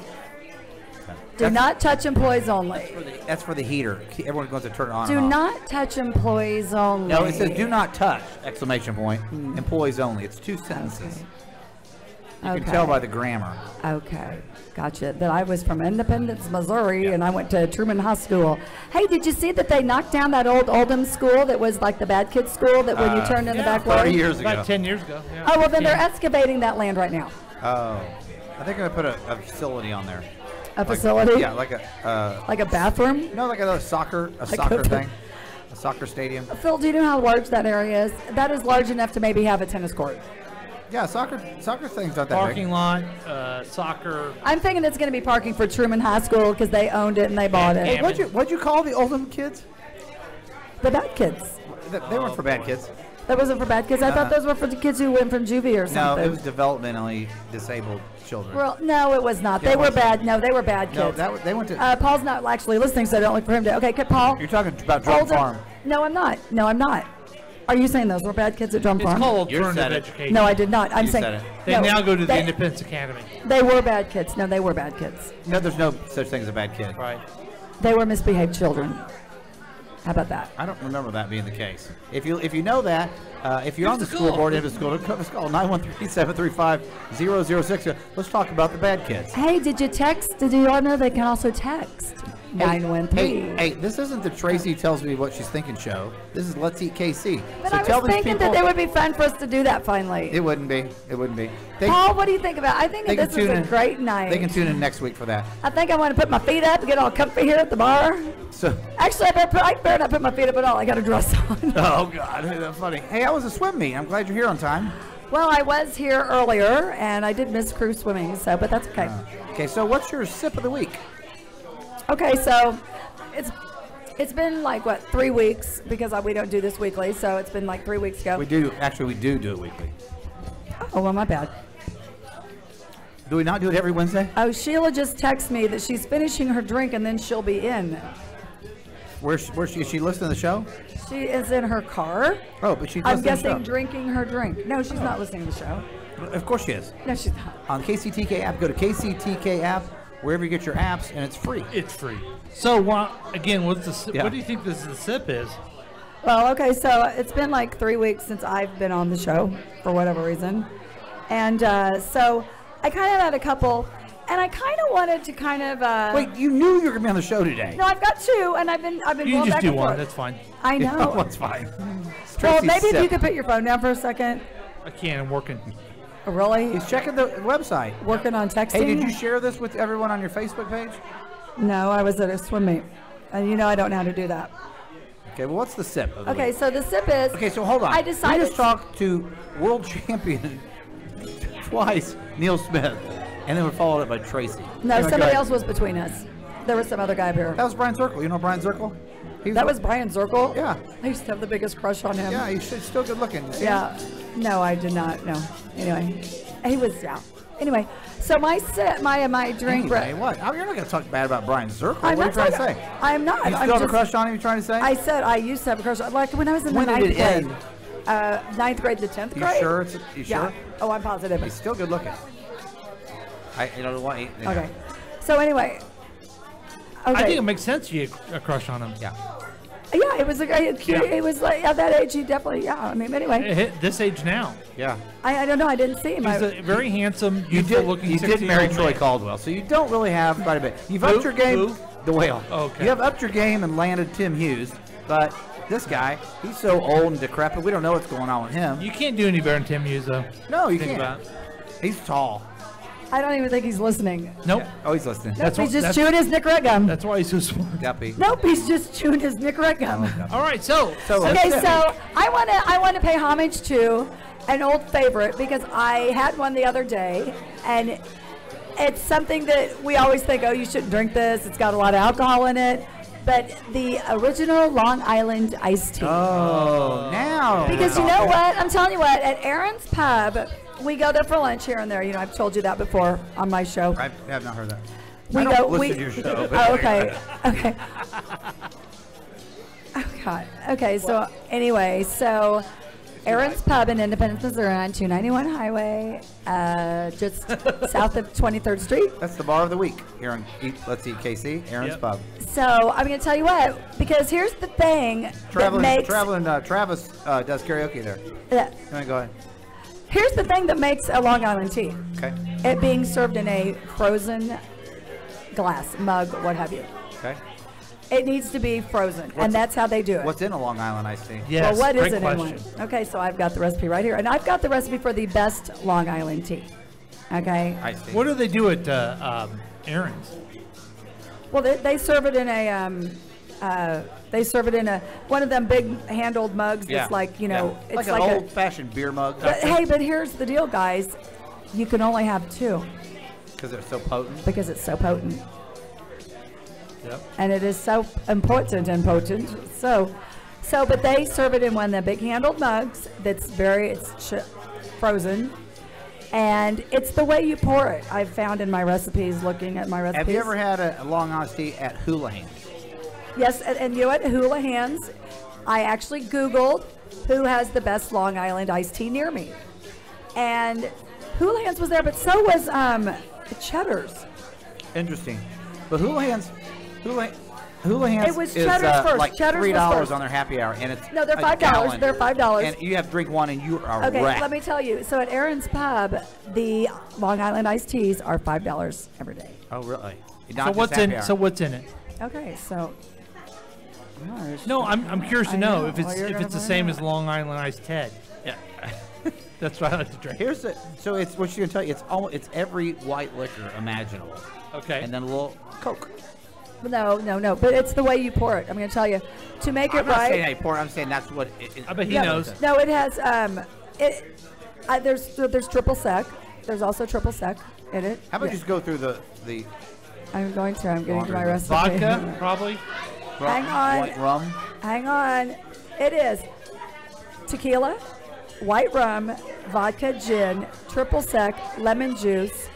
Do not touch employees only. That's for the heater. Everyone's going to turn it on. Do and off. not touch employees only. No, it says "Do not touch!" Exclamation point. Employees only. It's two sentences. You can tell by the grammar. Okay, gotcha. That I was from Independence, Missouri, and I went to Truman High School. Hey, did you see that they knocked down that old Oldham school that was like the bad kids school that when you turned in the back 30 road? years ago. About 10 years ago. Yeah. Oh, well, then they're excavating that land right now. Oh. I think I'm going to put a facility on there. A facility? Yeah, like a... Like a bathroom? No, like a soccer thing. A soccer stadium. Phil, do you know how large that area is? That is large enough to maybe have a tennis court. Yeah, soccer thing's not that Parking big. lot, soccer. I'm thinking it's going to be parking for Truman High School because they owned it and they bought it. Hey, what'd you call the Oldham kids? The bad kids. They weren't for bad kids. That wasn't for bad kids. I thought Uh-uh. those were for the kids who went from juvie or No, something. it was developmentally disabled children. Well, no, it was not. Yeah, They it were was. bad. No, they were bad kids. No, they went to. Paul's not actually listening, so don't look for him to. Okay, Paul. You're talking about Drum Older- Farm. No, I'm not. No, I'm not. Are you saying those were bad kids at Drum It's Farm? called You alternative said it. education. No, I did not. I'm You saying said it. They no, now go to the they- Independence Academy. They were bad kids. No, they were bad kids. No, there's no such thing as a bad kid. Right. They were misbehaved children. How about that? I don't remember that being the case. If you know that, if you're on the school board, let's call 913-735-0060. Let's talk about the bad kids. Hey, did you text? Did you all know they can also text? 913. Hey, this isn't the Tracy tells me what she's thinking show. This is Let's Eat KC. But so I tell was these thinking people, Oh. that it would be fun for us to do that finally. It wouldn't be. It wouldn't be. They, Paul, what do you think about it? I think they that can this is tune a in. great night. They can tune in next week for that. I think I want to put my feet up and get all comfy here at the bar. So. Actually, I better not put my feet up at all. I got a dress on. Oh God, that's funny. Hey, I was a swim meet. I'm glad you're here on time. Well, I was here earlier, and I did miss crew swimming, so but that's okay. Okay, so what's your sip of the week? Okay, so it's been like what 3 weeks because we don't do this weekly, so it's been like 3 weeks ago. We do it weekly. Oh, well, my bad. Do we not do it every Wednesday? Oh, Sheila just texted me that she's finishing her drink and then she'll be in. Where's she? Is she listening to the show? She is in her car. Oh, but she's I'm listening to the guessing show. drinking her drink. No, she's not listening to the show. Of course she is. No, she's not. On KCTK app, go to KCTK app, wherever you get your apps, and it's free. It's free. So, again, what Yeah. do you think the sip is? Well, okay, so it's been like 3 weeks since I've been on the show for whatever reason. And so I kind of had a couple, and I kind of wanted to kind of... Wait, you knew you were going to be on the show today. No, I've got two, and I've been You going just back do and one. forth. That's fine. I know. That's fine. Well, Tracy's maybe if sip. you could put your phone down for a second. I can't. I'm working. Oh, really? He's checking the website. Working on texting? Hey, did you share this with everyone on your Facebook page? No, I was at a swim meet. And you know I don't know how to do that. Okay, well, what's the sip of the Okay, week? so the sip is... Okay, so hold on. I decided... We just talked to world champion twice, Neil Smith, and then we followed up by Tracy. No, Anyway, go somebody ahead. else was between us. There was some other guy up here. That was Brian Zirkle. You know Brian Zirkle? That was Brian Zirkle? Yeah. I used to have the biggest crush on him. Yeah, he's still good looking. You see him? Yeah. No, I did not. No. Anyway, he was, yeah. Anyway, so my drink... Anyway, what? You're not going to talk bad about Brian Zirkle. I'm What are you not trying to talking- say? I'm not. You still I'm have a just- crush on him, you trying to say? I said I used to have a crush. Like when I was in When the did ninth it grade. end? Ninth grade to 10th You grade. sure? You Yeah. sure? Oh, I'm positive. He's still good looking. I don't know why. Okay. So anyway. Okay. I think it makes sense you had a crush on him. Yeah. Yeah, it was a great. Yeah. It was like at that age, he definitely. Yeah, I mean, anyway. Hit this age now. Yeah. I don't know. I didn't see him. He's a very handsome, You youthful-looking did marry 16-year-old Troy man. Caldwell, so you don't really have quite a bit. You've Who? upped your game. Who? The whale. Okay. You have upped your game and landed Tim Hughes, but this guy, he's so old and decrepit, we don't know what's going on with him. You can't do any better than Tim Hughes, though. No, you Think can't. about it. He's tall. I don't even think he's listening. Nope. Oh, he's listening. Nope, he's just chewing his Nicorette gum. That's why he's so smart. Guppy. Nope, he's just chewing his Nicorette gum. All right, so Okay, so I want to pay homage to an old favorite because I had one the other day, and it's something that we always think, oh, you shouldn't drink this. It's got a lot of alcohol in it. But the original Long Island iced tea. Oh, now. Because you know what? I'm telling you what, at Aaron's Pub, we go there for lunch here and there. You know, I've told you that before on my show. I have not heard that. We I don't go. listen to your show. Oh, okay. Okay. Oh God. Okay. So anyway, so Aaron's Pub in Independence, Missouri, on 291 Highway, just south of 23rd Street. That's the bar of the week here on Let's Eat KC, Aaron's Pub. So I'm going to tell you what, because here's the thing Traveling that makes. Travis does karaoke there. Yeah. Go ahead. Here's the thing that makes a Long Island tea. Okay. It being served in a frozen glass, mug, what have you. Okay. It needs to be frozen, and that's how they do it. What's in a Long Island iced tea? Yes, well, what is great it in one? question. Okay, so I've got the recipe right here, and I've got the recipe for the best Long Island tea. Okay. Iced tea. What do they do at Aaron's? Well, they serve it in a. They serve it in a one of them big handled mugs. Yeah. That's like it's like like an a. old-fashioned beer mug. But, hey, but here's the deal, guys. You can only have two Because they're so potent. because it's so potent. Yep. And it is so important and potent. So So, but they serve it in one of the big handled mugs that's frozen. And it's the way you pour it. I've found in my recipes, looking at my recipes. Have you ever had a Long Island tea at Houlihan's? Yes, and you know what? Houlihan's. I actually Googled who has the best Long Island iced tea near me. And Houlihan's was there, but so was Cheddar's. Interesting. But Houlihan's It was is Cheddar's first. like Cheddar's was $3 first. on their happy hour, and it's No, they're a $5. gallon. They're $5. And you have to drink one, and you are Okay, wrecked. let me tell you. So at Aaron's Pub, the Long Island iced teas are $5 every day. Oh, really? So what's in? So what's in it? Okay, so. No, I'm curious to know if Well, it's you're if gonna it's the find same out. as Long Island Iced Ted. Yeah, that's what I like to drink. Here's the so it's what she's gonna tell you. It's every white liquor imaginable. Okay. And then a little Coke. No. But it's the way you pour it. I'm going to tell you. To make it I'm not right. saying how you pour it. I'm saying that's what. I bet he Yeah, knows. No, it has. There's triple sec. There's also triple sec in it. How about Yeah. you just go through the I'm going to. I'm getting to my Laundry recipe. Vodka, probably. Hang on. white rum. Hang on. It is tequila, white rum, vodka, gin, triple sec, lemon juice,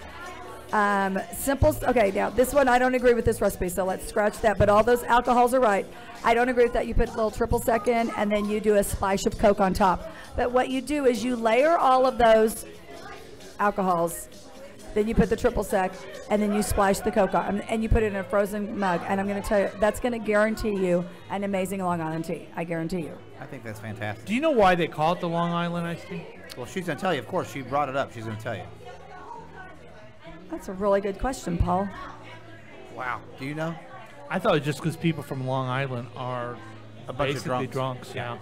simple. Okay, now this one I don't agree with this recipe, so let's scratch that. But all those alcohols are right. I don't agree with that. You put a little triple sec in, and then you do a splash of Coke on top. But what you do is you layer all of those alcohols. Then you put the triple sec, and then you splash the Coke on, and you put it in a frozen mug. And I'm going to tell you, that's going to guarantee you an amazing Long Island tea. I guarantee you. I think that's fantastic. Do you know why they call it the Long Island Iced Tea? Well, she's gonna tell you. Of course, she brought it up. She's gonna tell you. That's a really good question, Paul. Wow. Do you know? I thought it was just because people from Long Island are A bunch of basically drunks. drunks. Yeah.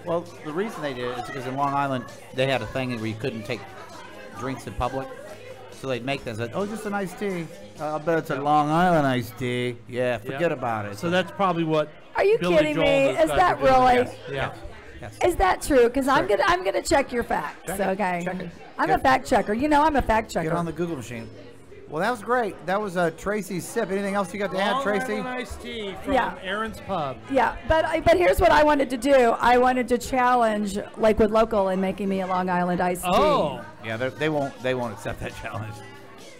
Well, the reason they did it is because in Long Island they had a thing where you couldn't take drinks in public, so they'd make this. Oh, just an iced tea. I bet it's a Long Island iced tea. Yeah, forget about it. So that's probably what. Are you Billy kidding Joel me? and those Is guys that are doing. really? Yeah. Yes. Is that true? Because I'm Sure. gonna check your facts. Check it. Okay. Check it. I'm Get- a fact checker. You know I'm a fact checker. Get on the Google machine. Well, that was great. That was Tracy's sip. Anything else you got to add, Long Tracy? Island Iced Tea from Yeah. Aaron's Pub. Yeah, but here's what I wanted to do. I wanted to challenge Lakewood Local in making me a Long Island iced tea. Oh. Yeah, they won't accept that challenge.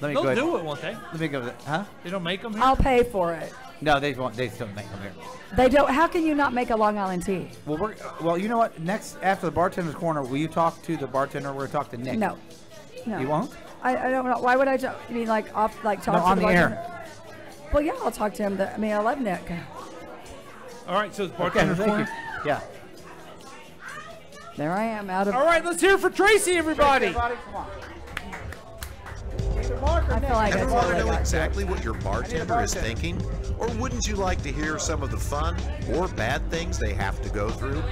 Let me They'll go ahead. do it, won't they? Let me go. Huh? They don't make them here? I'll pay for it. No, they won't. They still make them here. They don't. How can you not make a Long Island tea? Well, you know what? Next, after the bartender's corner, will you talk to the bartender? We're gonna talk to Nick. No. You won't? I don't know. Why would I? You mean like talk No, to on the the air. bartender? Well, yeah, I'll talk to him. I love Nick. All right, so it's Okay, bartender's thank corner. you. Yeah. There I am out of. All right, let's hear it for Tracy, everybody. Come on. I feel like Ever I want to totally know got exactly what your bartender is thinking? Or wouldn't you like to hear some of the fun or bad things they have to go through?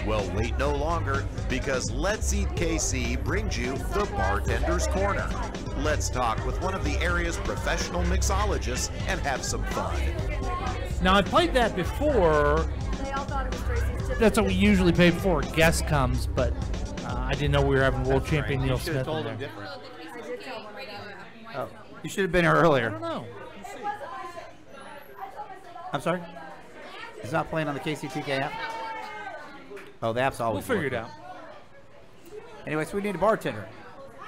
Well, wait no longer, because Let's Eat KC brings you the Bartender's Corner. Let's talk with one of the area's professional mixologists and have some fun. Now, I played that before. They all thought it was Tracy's tip. That's what we usually play before a guest comes, but I didn't know we were having world champion Neil Smith in there. Oh, you should have been here earlier. I don't know. I'm sorry? It's not playing on the KCTK app? Oh, the app's always We'll figure it working. out. Anyway, so we need a bartender.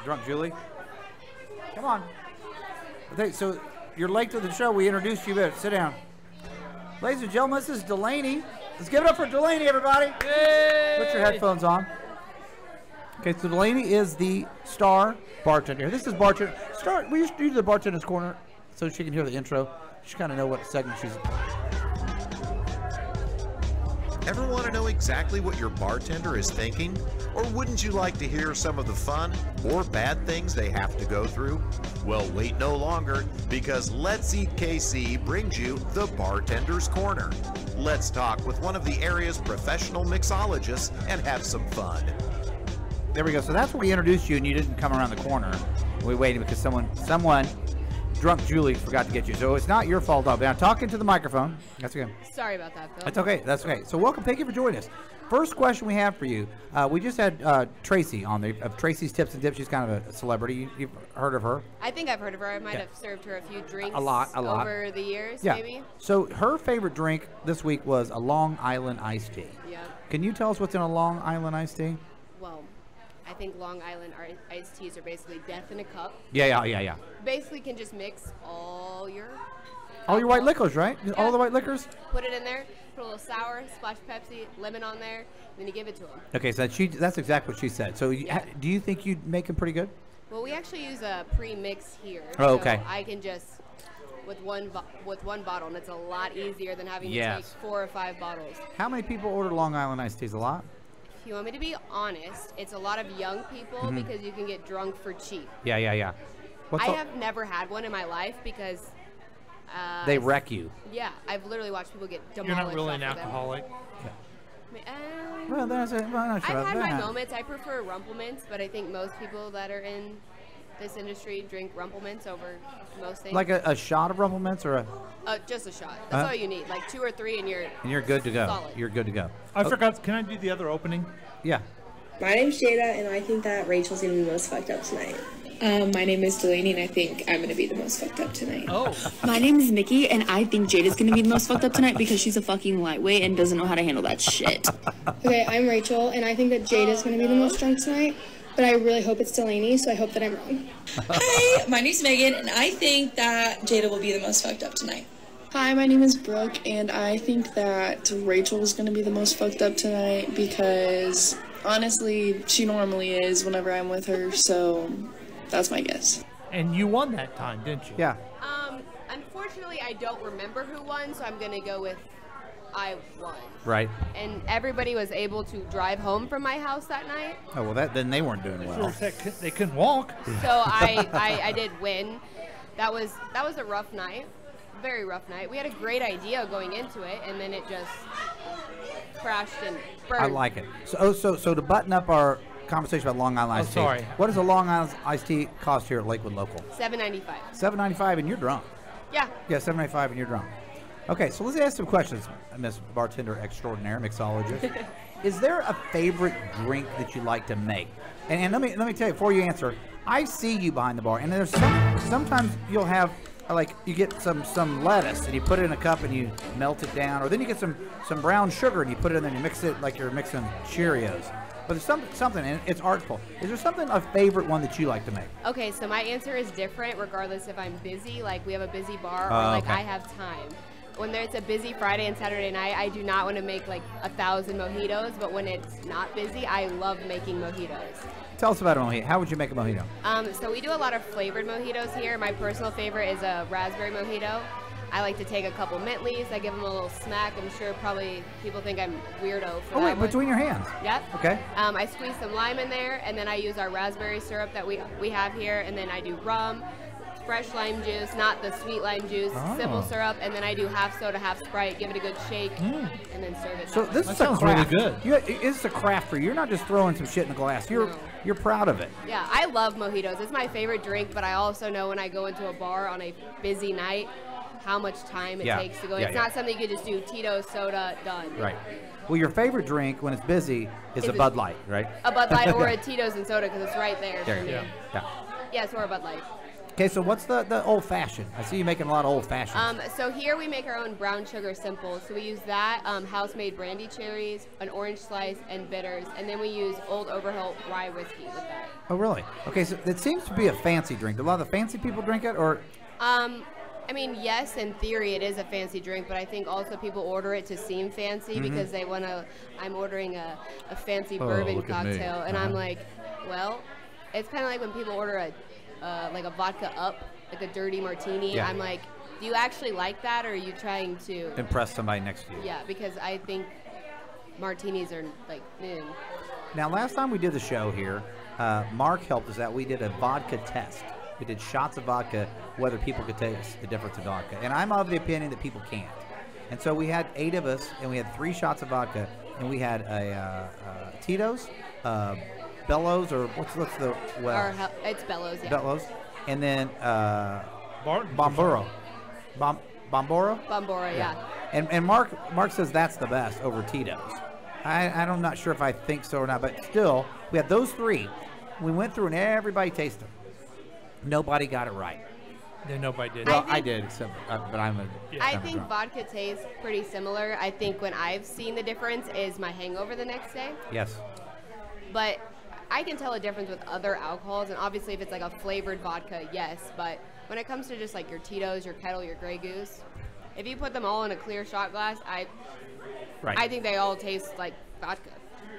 Drunk Julie? Come on. Okay, so you're late to the show. We introduced you, but sit down. Ladies and gentlemen, this is Delaney. Let's give it up for Delaney, everybody. Yay! Put your headphones on. Okay, so Delaney is the star bartender. This is bartender. We used to do the bartender's corner so she can hear the intro. She kind of know what segment she's in. Ever want to know exactly what your bartender is thinking? Or wouldn't you like to hear some of the fun or bad things they have to go through? Well, wait no longer, because Let's Eat KC brings you the Bartender's Corner. Let's talk with one of the area's professional mixologists and have some fun. There we go. So that's where we introduced you, and you didn't come around the corner. We waited because someone drunk Julie forgot to get you. So it's not your fault, though. Now, talking to the microphone. That's okay. Sorry about that, Phil. That's okay. That's okay. So welcome. Thank you for joining us. First question we have for you. We just had Tracy on there of Tracy's Tips and Dips. She's kind of a celebrity. You've heard of her? I think I've heard of her. I might have served her a few drinks A lot. over the years, maybe. So her favorite drink this week was a Long Island iced tea. Yeah. Can you tell us what's in a Long Island iced tea? Well, I think Long Island iced teas are basically death in a cup. Yeah. Basically can just mix all your white liquors, right? All the white liquors? Put it in there, put a little sour, splash Pepsi, lemon on there, then you give it to them. Okay, so that's exactly what she said. So do you think you'd make them pretty good? Well, we actually use a pre-mix here. Oh, okay. So I can just, with one bottle, and it's a lot easier than having to take 4 or 5 bottles. How many people order Long Island iced teas? A lot? If you want me to be honest, it's a lot of young people because you can get drunk for cheap. Yeah. I have never had one in my life because they wreck you. Yeah, I've literally watched people get demolished. You're not really an off of them. alcoholic. Well, that's it. Well, not sure I've had about my that. moments. I prefer Rumplements, but I think most people that are in this industry drink Rumplements over most things. Like a shot of Rumplements or just a shot. That's all you need. Like 2 or 3 and you're good to go. Solid. You're good to go. I forgot. Can I do the other opening? Yeah. My name's Jada, and I think that Rachel's gonna be the most fucked up tonight. My name is Delaney, and I think I'm gonna be the most fucked up tonight. Oh. My name is Mickey, and I think Jada's gonna be the most fucked up tonight because she's a fucking lightweight and doesn't know how to handle that shit. Okay, I'm Rachel, and I think that Jada's gonna be the most drunk tonight, but I really hope it's Delaney, so I hope that I'm wrong. Hi, my name's Megan, and I think that Jada will be the most fucked up tonight. Hi, my name is Brooke, and I think that Rachel is going to be the most fucked up tonight because, honestly, she normally is whenever I'm with her, so that's my guess. And you won that time, didn't you? Yeah. Unfortunately, I don't remember who won, so I'm going to go with I won. Right. And everybody was able to drive home from my house that night. Oh, well, then they weren't doing well. They couldn't walk. So I did win. That was a rough night. Very rough night. We had a great idea going into it, and then it just crashed and burned. I like it. So to button up our conversation about Long Island iced tea. Sorry. What does a Long Island iced tea cost here at Lakewood Local? $7.95. $7.95, and you're drunk. Yeah. Yeah, $7.95, and you're drunk. Okay, so let's ask some questions, Miss Bartender Extraordinaire, mixologist. Is there a favorite drink that you like to make? And let me tell you, before you answer, I see you behind the bar, and there's sometimes you'll have, like, you get some lettuce, and you put it in a cup, and you melt it down, or then you get some brown sugar, and you put it in there, and you mix it like you're mixing Cheerios. But there's something, and it's artful. Is there a favorite one that you like to make? Okay, so my answer is different regardless if I'm busy, like we have a busy bar, or like okay. I have time. When it's a busy Friday and Saturday night, I do not want to make like 1,000 mojitos, but when it's not busy, I love making mojitos. Tell us about a mojito. How would you make a mojito? So we do a lot of flavored mojitos here. My personal favorite is a raspberry mojito. I like to take a couple mint leaves. I give them a little smack. I'm sure probably people think I'm weirdo for that one. Between your hands. Yep. Okay. I squeeze some lime in there, and then I use our raspberry syrup that we have here, and then I do rum, fresh lime juice, not the sweet lime juice, simple syrup, and then I do half soda, half Sprite, give it a good shake, and then serve it. So this is a craft. Really good. It's a craft for you. You're not just throwing some shit in a glass. You're proud of it. Yeah, I love mojitos. It's my favorite drink, but I also know when I go into a bar on a busy night, how much time it takes to go. It's not something you can just do Tito's, soda, done. Right. Well, your favorite drink when it's busy is a Bud Light, right? A Bud Light or a Tito's and soda because it's right there for me. Yeah. Yes, or a Bud Light. Okay, so what's the old-fashioned? I see you making a lot of old-fashioned. So here we make our own brown sugar simple. So we use that, house-made brandy cherries, an orange slice, and bitters. And then we use Old Overholt rye whiskey with that. Oh, really? Okay, so it seems to be a fancy drink. Do a lot of the fancy people drink it, or? I mean, yes, in theory it is a fancy drink, but I think also people order it to seem fancy because they want to, I'm ordering a fancy bourbon cocktail, and I'm like, well, it's kind of like when people order like a vodka up, like a dirty martini. I'm like, do you actually like that, or are you trying to impress somebody next to you? Yeah, because I think martinis are like noon. Now, last time we did the show here, Mark helped us out. We did a vodka test. We did shots of vodka, whether people could taste the difference of vodka. And I'm of the opinion that people can't. And so we had 8 of us, and we had 3 shots of vodka, and we had a Tito's, Bellows, or what's the, well? It's Bellows, yeah. Bellows. And then Bomboro. Bomboro? Bomboro, yeah. And Mark says that's the best over Tito's. I'm not sure if I think so or not, but still, we had those three. We went through and everybody tasted them. Nobody got it right. Yeah, nobody did. Well, I did, except, but I'm a. I think vodka tastes pretty similar. I think when I've seen the difference is my hangover the next day. Yes. But I can tell a difference with other alcohols, and obviously if it's like a flavored vodka, yes. But when it comes to just like your Tito's, your Kettle, your Grey Goose, if you put them all in a clear shot glass, I think they all taste like vodka.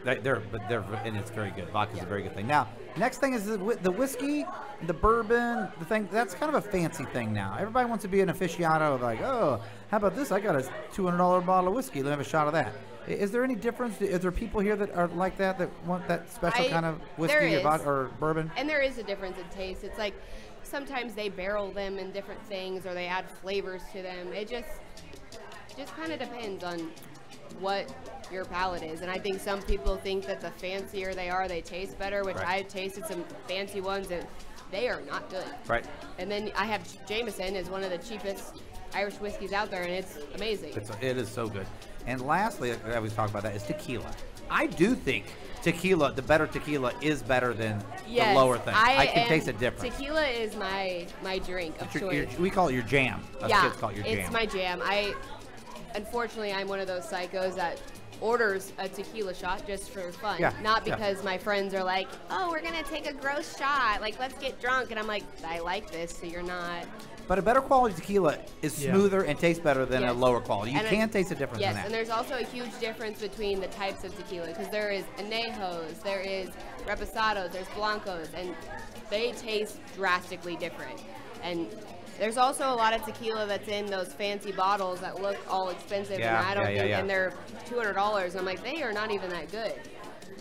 And it's very good. Vodka's a very good thing. Now, next thing is the whiskey, the bourbon, the thing. That's kind of a fancy thing now. Everybody wants to be an aficionado of like, oh, how about this? I got a $200 bottle of whiskey. Let me have a shot of that. Is there any difference? Is there people here that are like that want that special kind of whiskey or bourbon? And there is a difference in taste. It's like sometimes they barrel them in different things or they add flavors to them. It just kind of depends on what your palate is. And I think some people think that the fancier they are, they taste better, which I've tasted some fancy ones and they are not good. Right. And then I have Jameson is one of the cheapest Irish whiskeys out there, and it's amazing. It is so good. And lastly, I always talk about that, is tequila. I do think tequila, the better tequila, is better than the lower thing. I can taste a difference. Tequila is my drink of choice. We call it your jam. Kids call it your jam. It's my jam. Unfortunately, I'm one of those psychos that orders a tequila shot just for fun. Not because my friends are like, oh, we're going to take a gross shot. Like, let's get drunk. And I'm like, I like this, so you're not. But a better quality tequila is smoother and tastes better than a lower quality. You can taste a difference in that. Yes, and there's also a huge difference between the types of tequila because there is Anejos, there is Reposados, there's Blancos, and they taste drastically different. And there's also a lot of tequila that's in those fancy bottles that look all expensive, and I don't think, and they're $200. And I'm like, they are not even that good.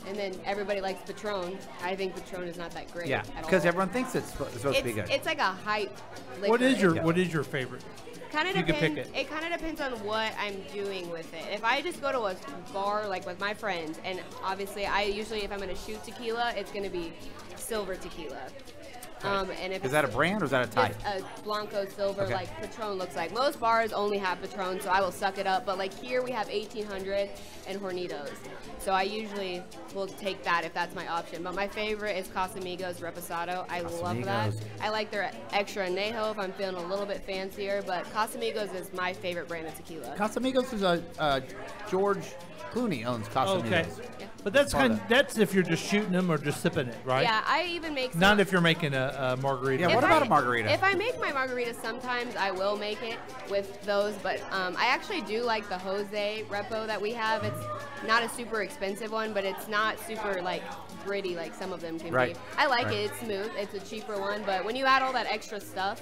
And then everybody likes Patron. I think Patron is not that great. Yeah, because everyone thinks it's supposed to be good. It's like a hype liquor. What is your favorite? Kind of you can pick it. It kind of depends on what I'm doing with it. If I just go to a bar like with my friends, and obviously I usually if I'm going to shoot tequila, it's going to be silver tequila. And if is that a brand or is that a type? It's a Blanco silver, like Patron looks like. Most bars only have Patron, so I will suck it up. But like here we have 1800 and Hornitos. So I usually will take that if that's my option. But my favorite is Casamigos Reposado. I love that. I like their extra añejo if I'm feeling a little bit fancier. But Casamigos is my favorite brand of tequila. Casamigos is George Clooney owns Casamigos. Okay. Yeah. But that's if you're just shooting them or just sipping it, right? Yeah, I even make some. Not if you're making a margarita. Yeah, what about a margarita? If I make my margarita, sometimes I will make it with those, but I actually do like the Jose Repo that we have. It's not a super expensive one, but it's not super like gritty like some of them can be. I like it. It's smooth. It's a cheaper one, but when you add all that extra stuff,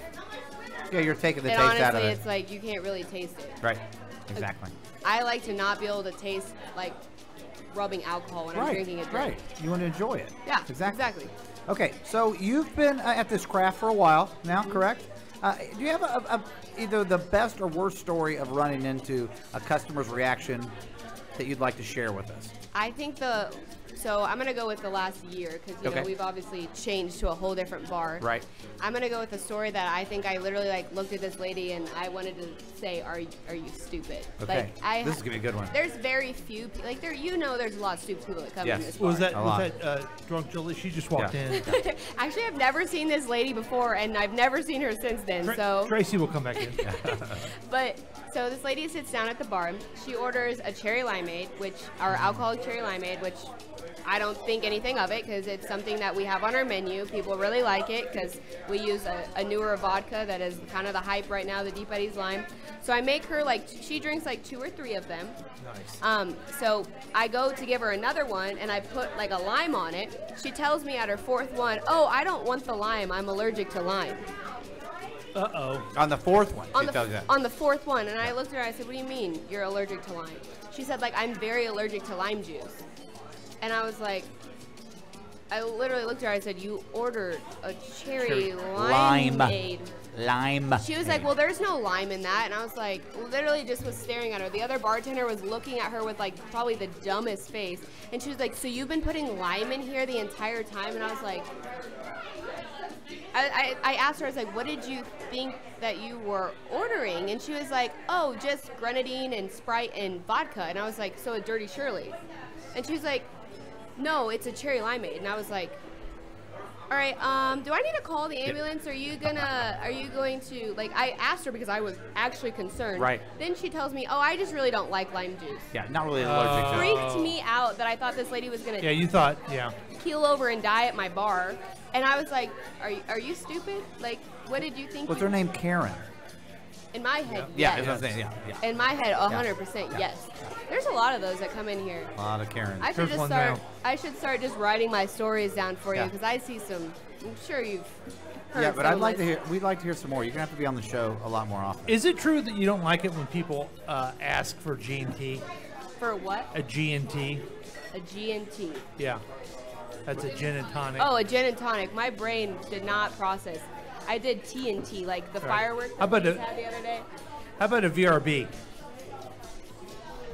you're taking the taste honestly, out of it. It's like you can't really taste it. Right. Exactly. I like to not be able to taste like rubbing alcohol when I'm drinking a drink. Right. You want to enjoy it. Yeah. Exactly. Okay, so you've been at this craft for a while now, correct? Do you have either the best or worst story of running into a customer's reaction that you'd like to share with us? I think so I'm going to go with the last year because, you know, we've obviously changed to a whole different bar. Right. I'm going to go with a story that I think I literally, like, looked at this lady and I wanted to say, are you stupid? Okay. Like, this is going to be a good one. There's very few, like, there's a lot of stupid people that come in this bar. Was that drunk Julie? She just walked in. Actually, I've never seen this lady before and I've never seen her since then, so. Tracy will come back in. But, so this lady sits down at the bar. She orders a cherry limeade, our alcoholic cherry limeade, which I don't think anything of it because it's something that we have on our menu. People really like it because we use a newer vodka that is kind of the hype right now, the Deep Eddies Lime. So I make her she drinks like 2 or 3 of them. Nice. So I go to give her another one and I put like a lime on it. She tells me at her 4th one, oh, I don't want the lime. I'm allergic to lime. Uh-oh. On the 4th one, on the 4th one. And I looked at her, I said, what do you mean you're allergic to lime? She said, like, I'm very allergic to lime juice. And I was like, I literally looked at her, I said, you ordered a cherry limeade. Lime. She was like, well, there's no lime in that. And I was like, literally just was staring at her. The other bartender was looking at her with like probably the dumbest face. And she was like, so you've been putting lime in here the entire time? And I was like, I asked her, I was like, what did you think that you were ordering? And she was like, oh, just grenadine and Sprite and vodka. And I was like, so a Dirty Shirley. And she was like, no, it's a cherry limeade. And I was like, all right, do I need to call the ambulance? Are you going to, like, I asked her because I was actually concerned. Right. Then she tells me, oh, I just really don't like lime juice. Yeah, not really allergic to it. Freaked me out that I thought this lady was going to Yeah, you thought, yeah. keel over and die at my bar. And I was like, are you stupid? Like, what did you think? What's her name? Karen. In my head, Yeah, yes. that's what I'm saying, yeah. In my head, 100% yes. There's a lot of those that come in here. A lot of Karens. I should start just writing my stories down for you because I see some. I'm sure you've heard. Yeah, but some I'd like of to my- hear. We'd like to hear some more. You're gonna have to be on the show a lot more often. Is it true that you don't like it when people ask for G&T? For what? A G&T? A G&T. Yeah. That's a gin and tonic. Oh, a gin and tonic. My brain did not process. I did T&T, like the Right. fireworks How about that we a- had the other day. How about a VRB?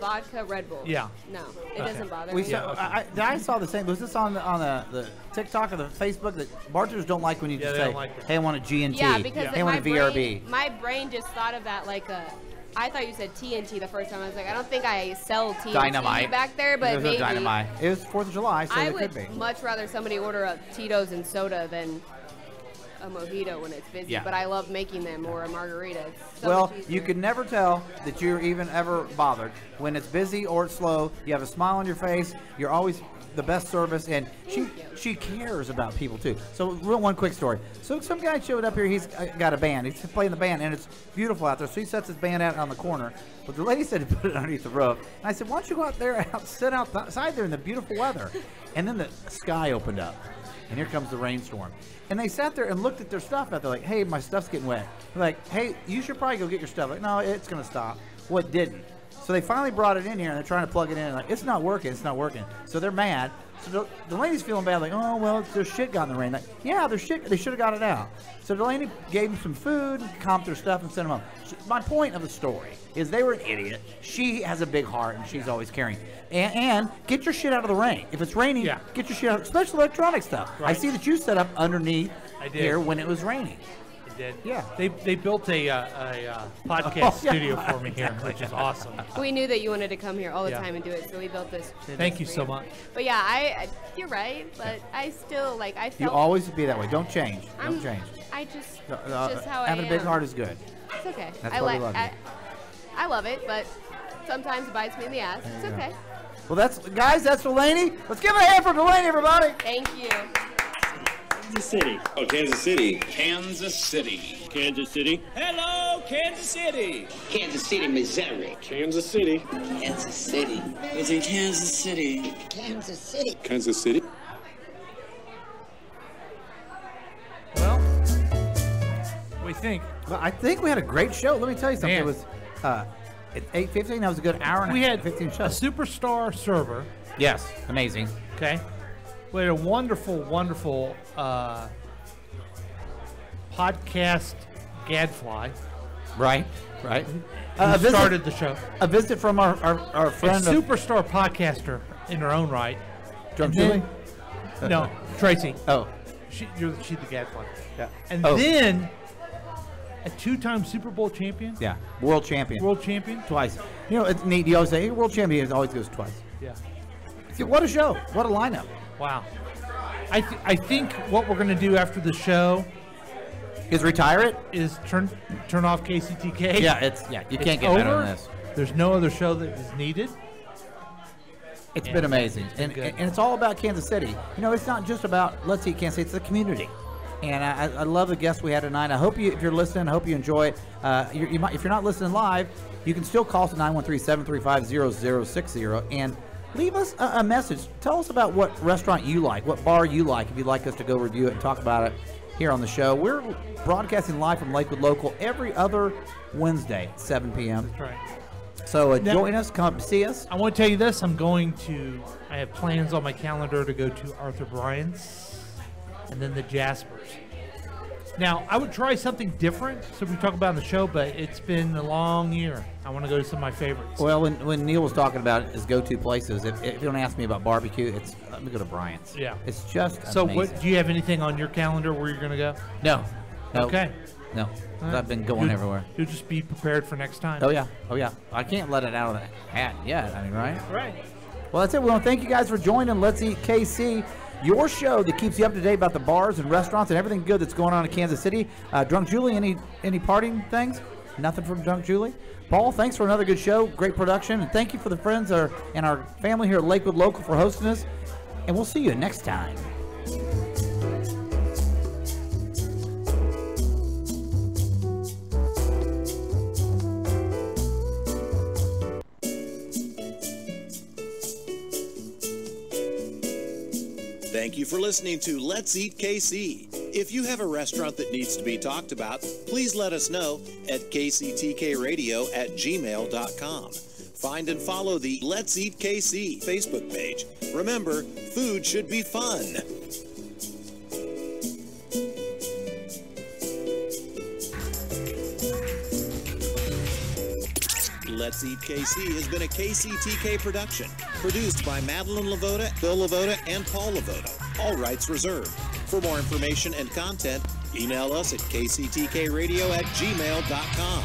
Vodka Red Bull. Yeah. No, it doesn't bother We me. saw, I saw the same. Was this on the TikTok or the Facebook that bartenders don't like when you just they say, don't like it. "Hey, I want a G&T." Yeah, because Hey, I want a VRB. my brain just thought of that like a. I thought you said TNT the first time. I was like, I don't think I sell TNT Dynamite back there, but There's no maybe. dynamite. It was 4th of July, so I it would could be. much rather somebody order a Tito's and soda than a mojito when it's busy. Yeah. But I love making them or a margarita. It's so Well, much you easier. can never tell that you're even ever bothered. When it's busy or it's slow, you have a smile on your face. You're always the best service, and she cares about people too. So, one quick story. So, some guy showed up here. He's got a band. He's playing the band, and it's beautiful out there. So he sets his band out on the corner. But the lady said to put it underneath the roof. And I said, why don't you go out there, sit outside there in the beautiful weather? And then the sky opened up, and here comes the rainstorm. And they sat there and looked at their stuff out there like, hey, my stuff's getting wet. They're like, hey, you should probably go get your stuff. Like, no, it's going to stop. Well, it didn't. So they finally brought it in here, and they're trying to plug it in. And like, it's not working. It's not working. So they're mad. So the lady's feeling bad. Like, oh, well, their shit got in the rain. Like, yeah, their shit. They should have got it out. So Delaney gave them some food, comped their stuff, and sent them home. My point of the story is they were an idiot. She has a big heart, and she's always caring. And get your shit out of the rain. If it's raining, get your shit out. Especially electronic stuff. Right. I see that you set up underneath I did. here when it was raining. I did. Yeah. They built a podcast studio for me here, which is awesome. We knew that you wanted to come here all the Yeah. time and do it, so we built this. Thank you for so much. But yeah, I you're right, but I still like I felt. You always be that way. Don't change. I'm- Don't change. I just Uh, just how I am. having a big heart is good. It's okay. That's I why we like love you. I love it, but sometimes it bites me in the ass. It's There you go. okay. Well, that's Delaney. Let's give it a hand for Delaney, everybody. Thank you. Kansas City. Oh, Kansas City. Kansas City. Kansas City. Hello, Kansas City. Kansas City, Missouri. Kansas City. Kansas City. It's in Kansas City. Kansas City. Kansas City. We think. Well, I think we had a great show. Let me tell you something. Man. It was at 8:15. That was a good hour and We had 15 show. a superstar server. Yes, amazing. Okay. We had a wonderful, wonderful podcast gadfly. Right. Who started the show. A visit from our friend. A superstar podcaster in her own right. Drum And then- Julie? No, Tracy. Oh. She's the gadfly. Yeah. And Oh. then a two-time Super Bowl champion. Yeah, world champion. World champion. Twice. You know, it's neat. You always say, hey, world champion. It always goes twice. Yeah. See, what a show. What a lineup. Wow. I think what we're going to do after the show is retire it. Is turn off KCTK. Yeah, you can't get better than this. There's no other show that is needed. It's been amazing, and it's all about Kansas City. You know, it's not just about Let's Eat Kansas City. It's the community, and I love the guests we had tonight. I hope if you're listening, I hope you enjoy it. You might, if you're not listening live, you can still call us at 913-735-0060 and leave us a message. Tell us about what restaurant you like, what bar you like, if you'd like us to go review it and talk about it here on the show. We're broadcasting live from Lakewood Local every other Wednesday at 7 p.m. That's right. So join us, come see us. I want to tell you this. I have plans on my calendar to go to Arthur Bryant's and then the Jaspers. Now, I would try something different, so we talk about in the show, but it's been a long year. I want to go to some of my favorites. Well, when Neil was talking about his go-to places, if you don't ask me about barbecue, let me go to Bryant's. Yeah. It's just So amazing. do you have anything on your calendar where you're going to go? No. Okay. No. 'Cause I've been going everywhere. You'll just be prepared for next time. Oh, yeah. I can't let it out of the hat yet. I mean, right? Right. Well, that's it. We want to thank you guys for joining Let's Eat KC, your show that keeps you up to date about the bars and restaurants and everything good that's going on in Kansas City. Drunk Julie, any parting things? Nothing from Drunk Julie? Paul, thanks for another good show. Great production. And thank you for the friends and our family here at Lakewood Local for hosting us. And we'll see you next time. Thank you for listening to Let's Eat KC. If you have a restaurant that needs to be talked about, please let us know at kctkradio@gmail.com. Find and follow the Let's Eat KC Facebook page. Remember, food should be fun. Let's Eat KC has been a KCTK production, produced by Madeline Lavoda, Bill Lavoda, and Paul Lavoda. All rights reserved. For more information and content, email us at kctkradio@gmail.com.